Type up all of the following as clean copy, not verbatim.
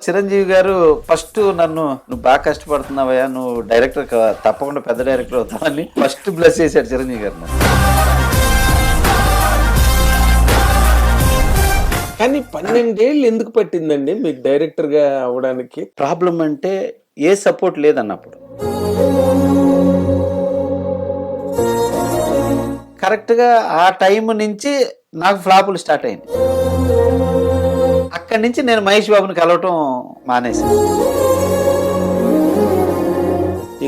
చిరంజీవి గారు ఫస్ట్ నువ్వు బాగా కష్టపడుతున్నావయ్యా, నువ్వు డైరెక్టర్ తప్పకుండా పెద్ద డైరెక్టర్ అవుతావని ఫస్ట్ బ్లెస్ చేశాడు చిరంజీవి గారు నన్ను. కానీ 12 ఏళ్ళు ఎందుకు పట్టిందండి మీకు డైరెక్టర్ గా అవడానికి? ప్రాబ్లం అంటే ఏ సపోర్ట్ లేదన్నప్పుడు. కరెక్ట్గా ఆ టైం నుంచి నాకు ఫ్లాపులు స్టార్ట్ అయింది. అక్కడి నుంచి నేను మహేష్ బాబుని కలవటం మానేశాను.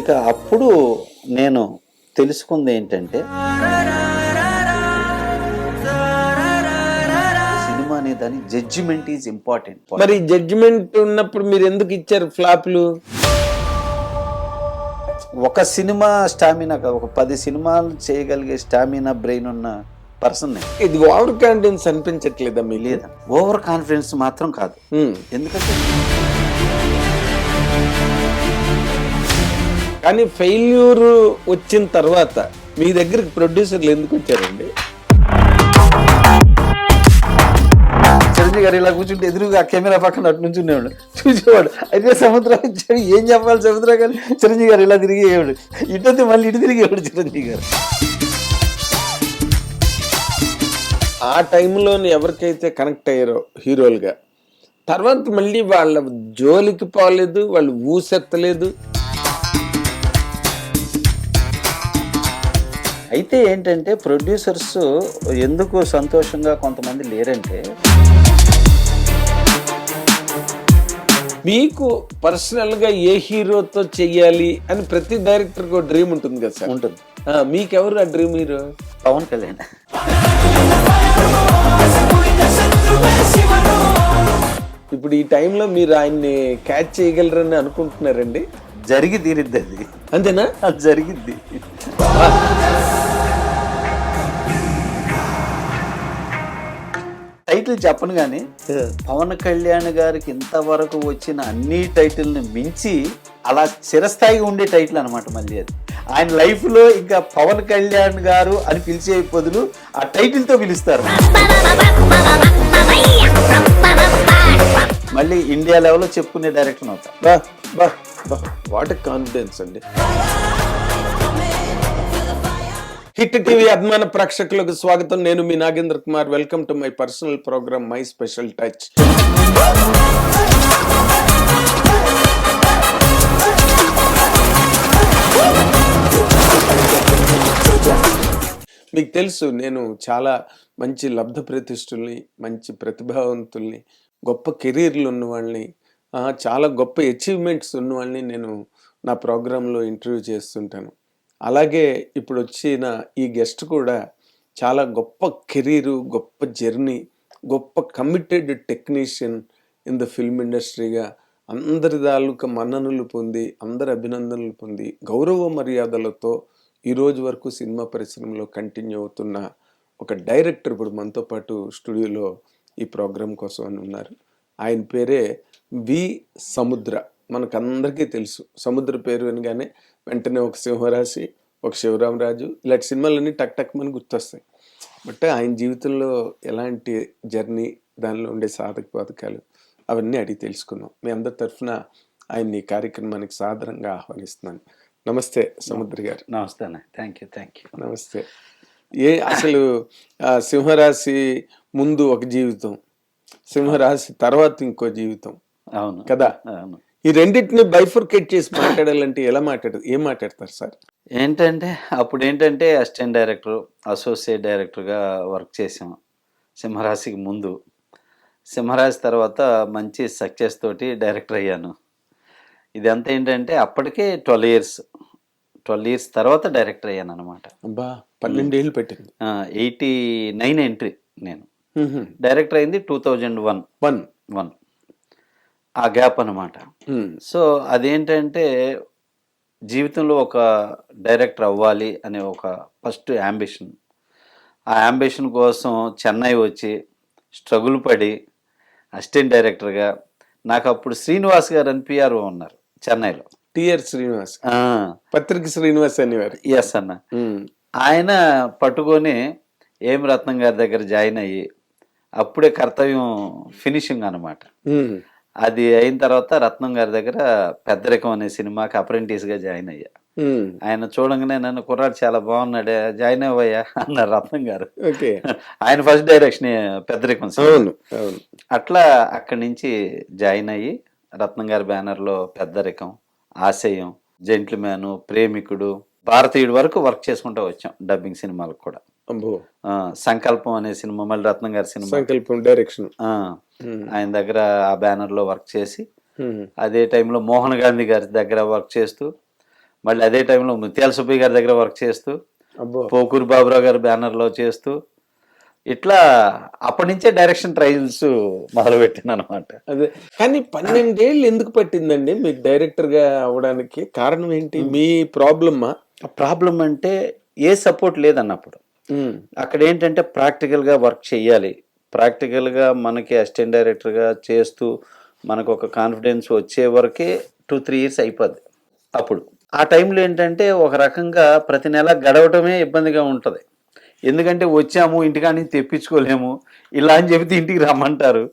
ఇక అప్పుడు నేను తెలుసుకుంది ఏంటంటే సినిమా అనే దాని జడ్జిమెంట్ ఈజ్ ఇంపార్టెంట్. మరి జడ్జిమెంట్ ఉన్నప్పుడు మీరు ఎందుకు ఇచ్చారు ఫ్లాప్లు? ఒక సినిమా స్టామినా కాదు, ఒక 10 సినిమాలు చేయగలిగే స్టామినా బ్రెయిన్ ఉన్న పర్సన్. ఇది ఓవర్ కాన్ఫిడెన్స్ అనిపించట్లేదా మీ? లేదా, ఓవర్ కాన్ఫిడెన్స్ మాత్రం కాదు. ఎందుకంటే కానీ ఫెయిల్యూర్ వచ్చిన తర్వాత మీ దగ్గరికి ప్రొడ్యూసర్లు ఎందుకు వచ్చారండి? చిరంజీవి గారు ఇలా కూర్చుంటే ఎదురుగా కెమెరా పక్కన అటు నుంచి ఉండేవాడు, చూసేవాడు. అయితే సముద్రం వచ్చాడు, ఏం చెప్పాలి సముద్రం కానీ చిరంజీవి గారు ఇలా తిరిగేవాడు, ఇటు మళ్ళీ ఇటు తిరిగేవాడు చిరంజీవి గారు. ఆ టైంలో ఎవరికైతే కనెక్ట్ అయ్యారో హీరోలుగా, తర్వాత మళ్ళీ వాళ్ళ జోలికి పోలేదు, వాళ్ళు ఊసెత్తలేదు. అయితే ఏంటంటే ప్రొడ్యూసర్స్ ఎందుకు సంతోషంగా కొంతమంది లేరంటే, మీకు పర్సనల్ గా ఏ హీరోతో చెయ్యాలి అని ప్రతి డైరెక్టర్ కు డ్రీమ్ ఉంటుంది కదా సార్? ఉంటుంది. మీకెవరు ఆ డ్రీమ్ హీరో? పవన్ కళ్యాణ్. ఇప్పుడు ఈ టైంలో మీరు ఆయన్ని క్యాచ్ చేయగలరని అనుకుంటున్నారండి? జరిగి తీరిద్ది అది. అంతేనా? అది జరిగిద్ది. టైటిల్ చెప్పను కానీ పవన్ కళ్యాణ్ గారికి ఇంతవరకు వచ్చిన అన్ని టైటిల్ని మించి అలా చిరస్థాయిగా ఉండే టైటిల్ అనమాట. మళ్ళీ అది ఆయన లైఫ్ లో ఇంకా పవన్ కళ్యాణ్ గారు అని పిలిచే బదులు ఆ టైటిల్ తో పిలుస్తారు. మళ్ళీ ఇండియా లెవెల్లో చెప్పుకునే డైరెక్టర్ అవుతా. వాట్ కాన్ఫిడెన్స్ అండి. హిట్ టీవీ అభిమాన ప్రేక్షకులకు స్వాగతం. నేను మీ Nagendra Kumar. Welcome to my personal programme my special touch. మీకు తెలుసు, నేను చాలా మంచి లబ్ధ ప్రతిష్ఠుల్ని, మంచి ప్రతిభావంతుల్ని, గొప్ప కెరీర్లు ఉన్న వాళ్ళని, చాలా గొప్ప అచీవ్మెంట్స్ ఉన్న వాళ్ళని నేను నా ప్రోగ్రాంలో ఇంటర్వ్యూ చేస్తుంటాను. అలాగే ఇప్పుడు వచ్చిన ఈ గెస్ట్ కూడా చాలా గొప్ప కెరీరు, గొప్ప జర్నీ, గొప్ప committed technician in the film ఇండస్ట్రీగా అందరి తాలూకా మన్ననలు పొంది, అందరి అభినందనలు పొంది, గౌరవ మర్యాదలతో ఈరోజు వరకు సినిమా పరిశ్రమలో కంటిన్యూ అవుతున్న ఒక డైరెక్టర్ ఇప్పుడు మనతో పాటు స్టూడియోలో ఈ ప్రోగ్రాం కోసం అని ఉన్నారు. ఆయన పేరే వి సముద్ర. మనకందరికీ తెలుసు, సముద్ర పేరు అనగానే వెంటనే ఒక సింహరాశి, ఒక శివరామరాజు, ఇలాంటి సినిమాలన్నీ టక్ టక్ మనకు గుర్తొస్తాయి. బట్ ఆయన జీవితంలో ఎలాంటి జర్నీ, దానిలో ఉండే సాధక బాధకాలు అవన్నీ అడిగి తెలుసుకుందాం. మీ అందరి తరఫున ఆయన్ని కార్యక్రమానికి సాదరంగా ఆహ్వానిస్తున్నాను. నమస్తే సముద్ర గారు. నమస్తే అన్న. Thank you. నమస్తే. అసలు సింహరాశి ముందు ఒక జీవితం, సింహరాశి తర్వాత ఇంకో జీవితం. అవును కదా? అవును. ఈ రెండింటిని బైఫర్కేట్ చేసి మాట్లాడాలంటే ఏం మాట్లాడతారు సార్? ఏంటంటే అప్పుడు ఏంటంటే అసిస్టెంట్ డైరెక్టర్, అసోసియేట్ డైరెక్టర్గా వర్క్ చేసాం సింహరాశికి ముందు. సింహరాశి తర్వాత మంచి సక్సెస్ తోటి డైరెక్టర్ అయ్యాను. ఇదంతా ఏంటంటే అప్పటికే 12 ఇయర్స్ తర్వాత డైరెక్టర్ అయ్యాను అనమాట. అబ్బా, 12 ఏళ్ళు పెట్టింది. 89 ఎంట్రీ. నేను డైరెక్టర్ అయింది 2001. ఆ గ్యాప్ అనమాట. సో అదేంటంటే జీవితంలో ఒక డైరెక్టర్ అవ్వాలి అనే ఒక ఫస్ట్ యాంబిషన్. ఆ యాంబిషన్ కోసం చెన్నై వచ్చి స్ట్రగుల్ పడి అసిస్టెంట్ డైరెక్టర్గా, నాకు అప్పుడు శ్రీనివాస్ గారు అని పిఆర్ఓ ఉన్నారు చెన్నైలో. టిఆర్ శ్రీనివాస్, పత్రిక శ్రీనివాస్ అనేవారు. ఎస్ అన్న. ఆయన పట్టుకొని ఏం రత్నం గారి దగ్గర జాయిన్ అయ్యి అప్పుడే కర్తవ్యం ఫినిషింగ్ అనమాట. అది అయిన తర్వాత రత్నం గారి దగ్గర పెద్దరికం అనే సినిమాకి అప్రెంటిస్గా జాయిన్ అయ్యా. ఉమ్, ఆయన చూడంగానే నన్ను కుర్రాడు చాలా బాగున్నాడే జాయిన్ అవ్వయ్యా అన్నారు రత్నం గారు. ఓకే. ఆయన ఫస్ట్ డైరెక్షన్ పెద్దరికం సినిమా. అవును, అవును. అట్లా అక్కడి నుంచి జాయిన్ అయ్యి రత్నం గారి బ్యానర్లో పెద్దరికం, ఆశయం, జెంట్ల్మ్యాను, ప్రేమికుడు, భారతీయుడు వరకు వర్క్ చేసుకుంటూ వచ్చాం డబ్బింగ్ సినిమాలకు కూడా. అబ్బో. సంకల్పం అనే సినిమా మళ్ళీ రత్నం గారి సినిమా. సంకల్పం డైరెక్షన్. ఆ, ఆయన దగ్గర ఆ బ్యానర్లో వర్క్ చేసి అదే టైంలో మోహన్ గాంధీ గారి దగ్గర వర్క్ చేస్తూ మళ్ళీ అదే టైంలో ముత్యాల సుబ్బయ్య గారి దగ్గర వర్క్ చేస్తూ అబ్బో. పోకూరు బాబురావు గారి బ్యానర్లో చేస్తూ ఇట్లా అప్పటి నుంచే డైరెక్షన్ ట్రయల్స్ మొదలుపెట్టాను అనమాట. అదే, కానీ 12 ఏళ్ళు ఎందుకు పట్టిందండి మీకు డైరెక్టర్ గా అవడానికి? కారణం ఏంటి? మీ ప్రాబ్లమా? ప్రాబ్లం అంటే ఏ సపోర్ట్ లేదన్నప్పుడు. అక్కడ ఏంటంటే ప్రాక్టికల్గా వర్క్ చేయాలి, ప్రాక్టికల్గా మనకి అసిస్టెంట్ డైరెక్టర్గా చేస్తూ మనకు ఒక కాన్ఫిడెన్స్ వచ్చే వరకే 2-3 years అయిపోద్ది. అప్పుడు ఆ టైంలో ఏంటంటే ఒక రకంగా ప్రతి నెల గడవటమే ఇబ్బందిగా ఉంటుంది. ఎందుకంటే వచ్చాము ఇంటికాడి నుంచి తెప్పించుకోలేము, ఇలా అని చెబితే ఇంటికి రమ్మంటారు.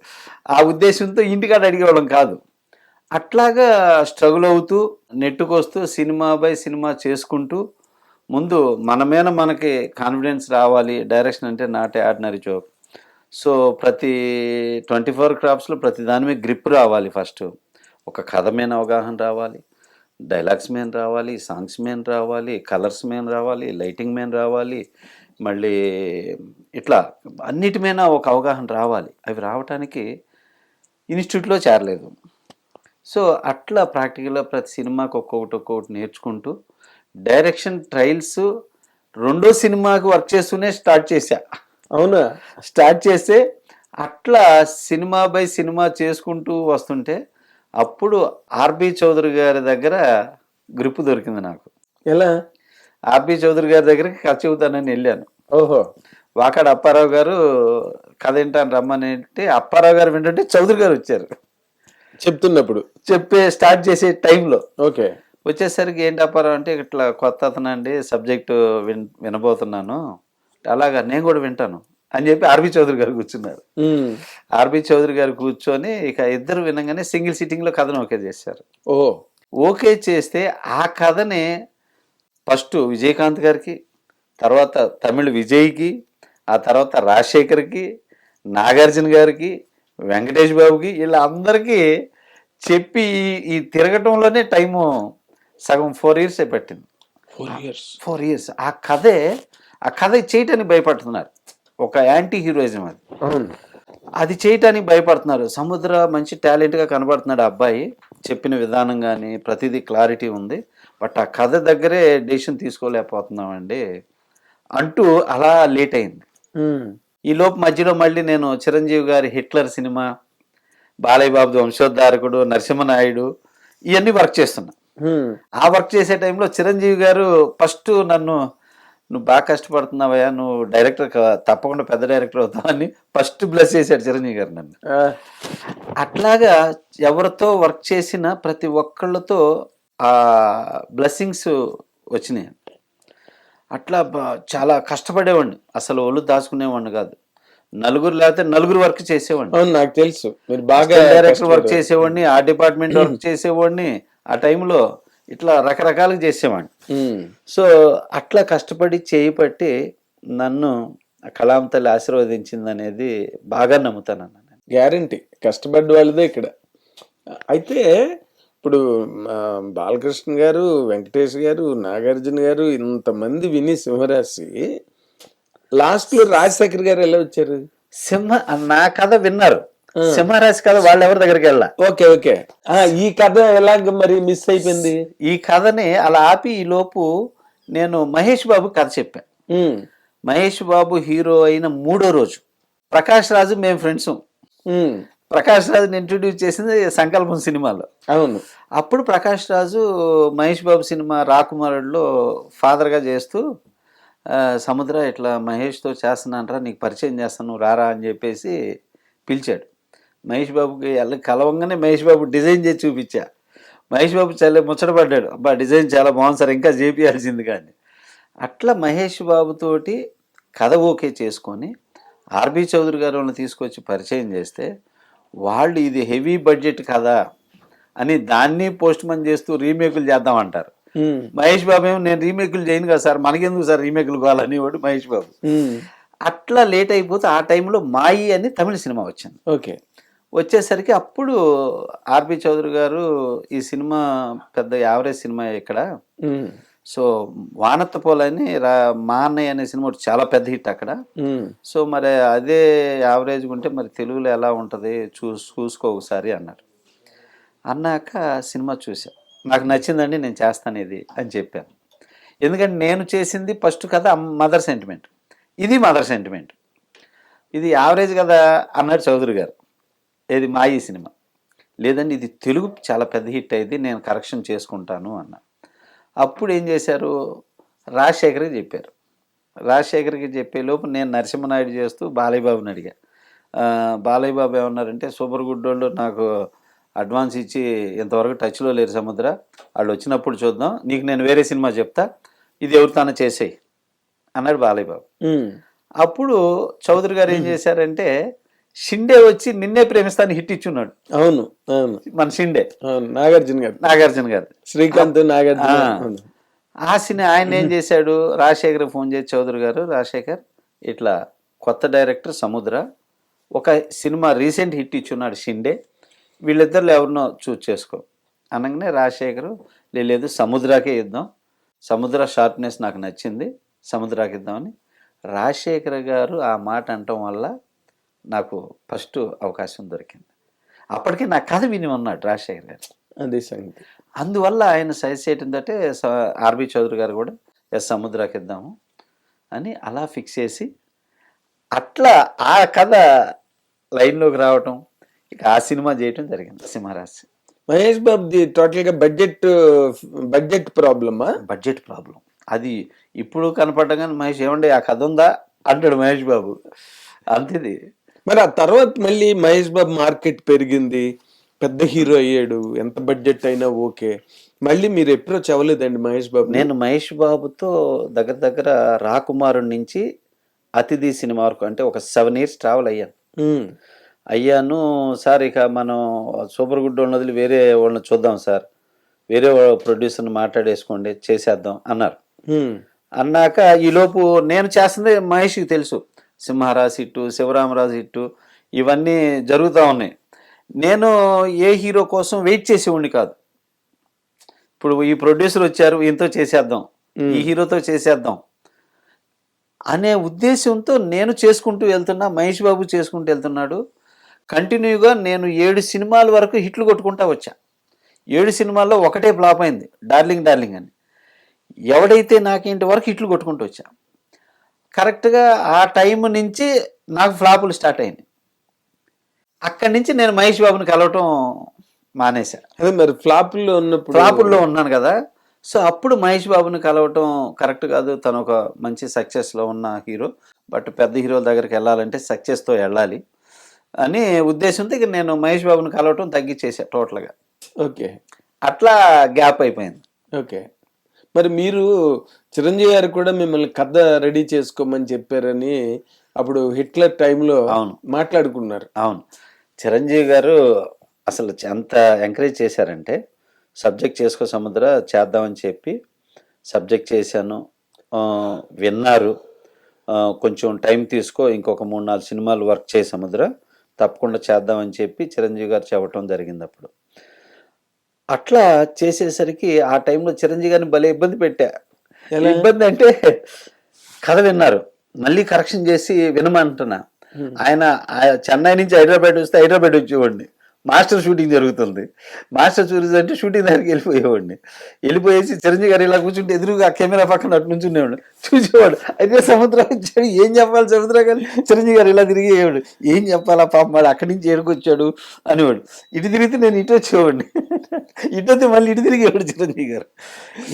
ఆ ఉద్దేశంతో ఇంటికాడ అడిగేవాళ్ళం కాదు. అట్లాగా స్ట్రగుల్ అవుతూ నెట్టుకొస్తూ సినిమా బై సినిమా చేసుకుంటూ ముందు మన మీద మనకి కాన్ఫిడెన్స్ రావాలి. డైరెక్షన్ అంటే నాట్ ఆర్డినరీ జోక్. సో ప్రతి 24 క్రాఫ్ట్స్లో ప్రతి దాని మీద గ్రిప్ రావాలి. ఫస్ట్ ఒక కథ మీద అవగాహన రావాలి, డైలాగ్స్ మీద రావాలి, సాంగ్స్ మీద రావాలి, కలర్స్ మీద రావాలి, లైటింగ్ మీద రావాలి, మళ్ళీ ఇట్లా అన్నిటి మీద ఒక అవగాహన రావాలి. అవి రావటానికి ఇన్స్టిట్యూట్లో చేరలేదు. సో అట్లా ప్రాక్టికల్గా ప్రతి సినిమాకి ఒక్కొక్కటి నేర్చుకుంటూ డైరెక్షన్ ట్రయల్స్ రెండో సినిమాకి వర్క్ చేస్తూనే స్టార్ట్ చేశా. అవునా? స్టార్ట్ చేస్తే అట్లా సినిమా బై సినిమా చేసుకుంటూ వస్తుంటే అప్పుడు ఆర్బి చౌదరి గారి దగ్గర గ్రిప్ దొరికింది నాకు. ఎలా? ఆర్బి చౌదరి గారి దగ్గరికి కథ చెబుతానని వెళ్ళాను. ఓహో. వాకాడ అప్పారావు గారు కథ వింటాను రమ్మని అంటే అప్పారావు గారు వింటుంటే చౌదరి గారు వచ్చారు చెప్తున్నప్పుడు, స్టార్ట్ చేసే టైంలో. ఓకే. వచ్చేసరికి ఏంటి అప్పారావు అంటే ఇట్లా కొత్త అతనండి, సబ్జెక్టు వినబోతున్నాను. అలాగా నేను కూడా వింటాను అని చెప్పి ఆర్బి చౌదరి గారు కూర్చున్నారు. ఆర్బి చౌదరి గారు కూర్చొని ఇక ఇద్దరు వినగానే సింగిల్ సిట్టింగ్లో కథను ఓకే చేశారు. ఓకే చేస్తే ఆ కథని ఫస్ట్ విజయకాంత్ గారికి, తర్వాత తమిళ విజయ్కి, ఆ తర్వాత రాజశేఖర్కి, నాగార్జున గారికి, వెంకటేష్ బాబుకి, వీళ్ళందరికీ చెప్పి ఈ తిరగటంలోనే టైము సగం 4 years పట్టింది. 4 years. ఆ కథ చేయటానికి భయపడుతున్నారు. ఒక యాంటీ హీరోయిజం అది. అది చేయటానికి భయపడుతున్నారు. సముద్ర మంచి టాలెంట్గా కనబడుతున్నాడు ఆ అబ్బాయి, చెప్పిన విధానం కానీ ప్రతిదీ క్లారిటీ ఉంది, బట్ ఆ కథ దగ్గరే డెసిషన్ తీసుకోలేకపోతున్నామండి అంటూ అలా లేట్ అయింది. ఈ లోపు మధ్యలో మళ్ళీ నేను చిరంజీవి గారి హిట్లర్ సినిమా, బాలయ్య బాబు వంశోద్ధారకుడు, నరసింహనాయుడు ఇవన్నీ వర్క్ చేస్తున్నా. ఆ వర్క్ చేసే టైంలో చిరంజీవి గారు ఫస్ట్ నన్ను, నువ్వు బాగా కష్టపడుతున్నావయ్యా, నువ్వు డైరెక్టర్ తప్పకుండా పెద్ద డైరెక్టర్ అవుతావని ఫస్ట్ బ్లెస్ చేశాడు చిరంజీవి గారు నన్ను. అట్లాగా ఎవరితో వర్క్ చేసిన ప్రతి ఒక్కళ్ళతో ఆ బ్లెస్సింగ్స్ వచ్చినాయి. అట్లా చాలా కష్టపడేవాడిని, అసలు ఒళ్ళు దాచుకునేవాడిని కాదు. నలుగురు లేకపోతే నలుగురు వర్క్ చేసేవాడిని. నాకు తెలుసు, మీరు బాగా డైరెక్టర్ వర్క్ చేసేవాడిని, ఆ డిపార్ట్మెంట్ వర్క్ చేసేవాడిని, ఆ టైంలో ఇట్లా రకరకాలుగా చేసేవాడిని. సో అట్లా కష్టపడి చేయిపట్టి నన్ను కలాం తల్లి ఆశీర్వదించింది అనేది బాగా నమ్ముతాను అన్న. గ్యారంటీ కష్టపడ్డ వాళ్ళదే ఇక్కడ. అయితే ఇప్పుడు బాలకృష్ణ గారు, వెంకటేష్ గారు, నాగార్జున గారు ఇంతమంది విని సింహరాశి లాస్ట్ లో రాజశేఖర్ గారు ఎలా వచ్చారు? నా కథ విన్నారు, సింహరాశి కథ వాళ్ళు ఎవరి దగ్గరికి వెళ్ళా. Okay, okay. ఈ కథ ఎలాగ మరి మిస్ అయిపోయింది? ఈ కథని అలా ఆపి ఈ లోపు నేను మహేష్ బాబు కథ చెప్పాను. మహేష్ బాబు హీరో అయిన 3వ రోజు ప్రకాష్ రాజు మేము ఫ్రెండ్స్. ప్రకాష్ రాజుని ఇంట్రడ్యూస్ చేసింది సంకల్పం సినిమాలో. అవును. అప్పుడు ప్రకాష్ రాజు మహేష్ బాబు సినిమా రాకుమారుడులో ఫాదర్గా చేస్తూ సముద్ర ఇట్లా మహేష్తో చేస్తున్నానరా, నీకు పరిచయం చేస్తాను రారా అని చెప్పేసి పిలిచాడు. మహేష్ బాబుకి కలవంగానే మహేష్ బాబు డిజైన్ చేసి చూపించా. మహేష్ బాబు చాలా ముచ్చటపడ్డాడు, అబ్బా డిజైన్ చాలా బాగుంది సార్, ఇంకా చేపియాల్సింది కానీ. అట్లా మహేష్ బాబుతోటి కథ ఓకే చేసుకొని ఆర్బి చౌదరి గారు వాళ్ళని తీసుకొచ్చి పరిచయం చేస్తే వాళ్ళు ఇది హెవీ బడ్జెట్ కదా అని దాన్ని పోస్ట్ మన్ చేస్తూ రీమేకులు చేద్దామంటారు. మహేష్ బాబు ఏమో నేను రీమేకులు చేయను కదా సార్, మనకెందుకు సార్ రీమేకులు కావాలని వాడు మహేష్ బాబు. అట్లా లేట్ అయిపోతే ఆ టైంలో మాయి అని తమిళ సినిమా వచ్చింది. ఓకే. వచ్చేసరికి అప్పుడు ఆర్పి చౌదరి గారు ఈ సినిమా పెద్ద యావరేజ్ సినిమా ఇక్కడ, సో వానత్తపోలని మా అన్నయ్య అనే సినిమా ఒకటి చాలా పెద్ద హిట్ అక్కడ. సో మరి అదే యావరేజ్గా ఉంటే మరి తెలుగులో ఎలా ఉంటుంది చూసుకో ఒకసారి అన్నారు. అన్నాక సినిమా చూసా, నాకు నచ్చిందండి, నేను చేస్తాను ఇది అని చెప్పాను. ఎందుకంటే నేను చేసింది ఫస్ట్ కథ మదర్ సెంటిమెంట్, ఇది మదర్ సెంటిమెంట్, ఇది యావరేజ్ కదా అన్నాడు చౌదరి గారు. ఏది మాయి సినిమా లేదండి ఇది తెలుగు చాలా పెద్ద హిట్ అయింది, నేను కరెక్షన్ చేసుకుంటాను అన్న. అప్పుడు ఏం చేశారు, రాజశేఖర్కి చెప్పారు. రాజశేఖర్కి చెప్పే లోపు నేను నరసింహనాయుడు చేస్తూ బాలయ్య బాబుని అడిగా. బాలయ్య బాబు ఏమన్నారంటే సూపర్ గుడ్ వాళ్ళు నాకు అడ్వాన్స్ ఇచ్చి ఇంతవరకు టచ్లో లేరు సముద్ర, వాళ్ళు వచ్చినప్పుడు చూద్దాం, నీకు నేను వేరే సినిమా చెప్తా, ఇది ఎవరితోనో చేసేయి అన్నాడు బాలయ్య బాబు. అప్పుడు చౌదరి గారు ఏం చేశారంటే షిండే వచ్చి నిన్నే ప్రేమిస్తాను హిట్ ఇచ్చున్నాడు. అవును అవును, మన షిండే నాగార్జున గారు శ్రీకాంత్ నాగార్జున. ఆ సినిమా ఆయన ఏం చేశాడు, రాజశేఖర్ ఫోన్ చేసి చౌదరి గారు రాజశేఖర్ ఇట్లా కొత్త డైరెక్టర్ సముద్ర ఒక సినిమా రీసెంట్ హిట్ ఇచ్చున్నాడు షిండే, వీళ్ళిద్దరు ఎవరినో చూస్ చేసుకో అనగానే రాజశేఖర్ లేదు సముద్రాకే ఇద్దాం, సముద్ర షార్ప్నెస్ నాకు నచ్చింది, సముద్రాకి ఇద్దామని. రాజశేఖర్ గారు ఆ మాట అనటం వల్ల నాకు ఫస్ట్ అవకాశం దొరికింది. అప్పటికే నా కథ విని ఉన్నాడు రాజశేఖర్ గారు, అదే సంగతి. అందువల్ల ఆయన సజెస్ట్ చేయటంతో ఆర్బి చౌదరి గారు కూడా సముద్రాకి ఇద్దాము అని అలా ఫిక్స్ చేసి అట్లా ఆ కథ లైన్లోకి రావటం, ఇక ఆ సినిమా చేయటం జరిగింది సింహరాశి. మహేష్ బాబుది టోటల్గా బడ్జెట్ ప్రాబ్లమా? బడ్జెట్ ప్రాబ్లం అది ఇప్పుడు కనపడగానే మహేష్ ఏమండి ఆ కథ ఉందా అంటాడు మహేష్ బాబు, అంతేది. మరి ఆ తర్వాత మళ్ళీ మహేష్ బాబు మార్కెట్ పెరిగింది, పెద్ద హీరో అయ్యాడు, ఎంత బడ్జెట్ అయినా ఓకే. మళ్ళీ మీరు అప్రోచ్ అవ్వలేదండి మహేష్ బాబు? నేను మహేష్ బాబుతో దగ్గర దగ్గర రాకుమారుడి నుంచి అతిథి సినిమా వరకు అంటే ఒక 7 years ట్రావెల్ అయ్యాను సార్. ఇక మనం సూపర్ గుడ్ వాళ్ళని వదిలి వేరే వాళ్ళని చూద్దాం సార్, వేరే ప్రొడ్యూసర్ని మాట్లాడేసుకోండి చేసేద్దాం అన్నారు. అన్నాక ఈలోపు నేను చేస్తుంది మహేష్కి తెలుసు, సింహరాశి హిట్టు, శివరామరాజు హిట్టు ఇవన్నీ జరుగుతూ ఉన్నాయి. నేను ఏ హీరో కోసం వెయిట్ చేసేవాడిని కాదు. ఇప్పుడు ఈ ప్రొడ్యూసర్ వచ్చారు ఈయనతో చేసేద్దాం, ఈ హీరోతో చేసేద్దాం అనే ఉద్దేశంతో నేను చేసుకుంటూ వెళ్తున్నా, మహేష్ బాబు చేసుకుంటూ వెళ్తున్నాడు. కంటిన్యూగా నేను 7 సినిమాల వరకు హిట్లు కొట్టుకుంటా వచ్చా. 7 సినిమాల్లో ఒకటే ఫ్లాప్ అయింది, డార్లింగ్ డార్లింగ్ అని. ఎవడైతే నాకేంటి వరకు హిట్లు కొట్టుకుంటూ వచ్చా. కరెక్ట్గా ఆ టైం నుంచి నాకు ఫ్లాపులు స్టార్ట్ అయినాయి. అక్కడి నుంచి నేను మహేష్ బాబుని కలవటం మానేశా. అదే మరి ఫ్లాపుల్లో ఉన్నాను కదా, సో అప్పుడు మహేష్ బాబుని కలవటం కరెక్ట్ కాదు. తను ఒక మంచి సక్సెస్లో ఉన్న హీరో, బట్ పెద్ద హీరోల దగ్గరికి వెళ్ళాలంటే సక్సెస్తో వెళ్ళాలి అని ఉద్దేశంతో ఇక నేను మహేష్ బాబుని కలవటం తగ్గించేసా టోటల్గా. ఓకే, అట్లా గ్యాప్ అయిపోయింది. ఓకే. మరి మీరు చిరంజీవి గారు కూడా మిమ్మల్ని కథ రెడీ చేసుకోమని చెప్పారని అప్పుడు హిట్లర్ టైంలో మాట్లాడుకున్నారు. అవును, చిరంజీవి గారు అసలు ఎంత ఎంకరేజ్ చేశారంటే సబ్జెక్ట్ చేసుకో సముద్ర చేద్దామని చెప్పి సబ్జెక్ట్ చేశాను, విన్నారు, కొంచెం టైం తీసుకో, ఇంకొక 3-4 సినిమాలు వర్క్ చేయి సముద్ర, తప్పకుండా చేద్దామని చెప్పి చిరంజీవి గారు చెప్పడం జరిగింది. అప్పుడు అట్లా చేసేసరికి ఆ టైంలో చిరంజీవి గారిని భలే ఇబ్బంది పెట్టా. ఇబ్బంది అంటే కథ విన్నారు, మళ్ళీ కరెక్షన్ చేసి వినమంటున్నా. ఆయన చెన్నై నుంచి హైదరాబాద్ వస్తే హైదరాబాద్ వచ్చేవాడిని, మాస్టర్ షూటింగ్ జరుగుతుంది, మాస్టర్ షూటింగ్ అంటే షూటింగ్ దగ్గరికి వెళ్ళిపోయేవాడిని. వెళ్ళిపోయేసి చిరంజీవి గారు ఇలా కూర్చుంటే ఎదురుగా కెమెరా పక్కన అటు నుంచి ఉండేవాడు, చూసేవాడు. అయితే సముద్రం వచ్చాడు, ఏం చెప్పాలి సముద్రం కానీ చిరంజీవి గారు ఇలా తిరిగేవాడు, ఏం చెప్పాలా పాపం వాడు అక్కడి నుంచి ఏడుకొచ్చాడు అనేవాడు. ఇటు తిరిగితే నేను ఇటు వచ్చేవాడిని, ఇటు వస్తే మళ్ళీ ఇటు తిరిగేవాడు చిరంజీవి గారు.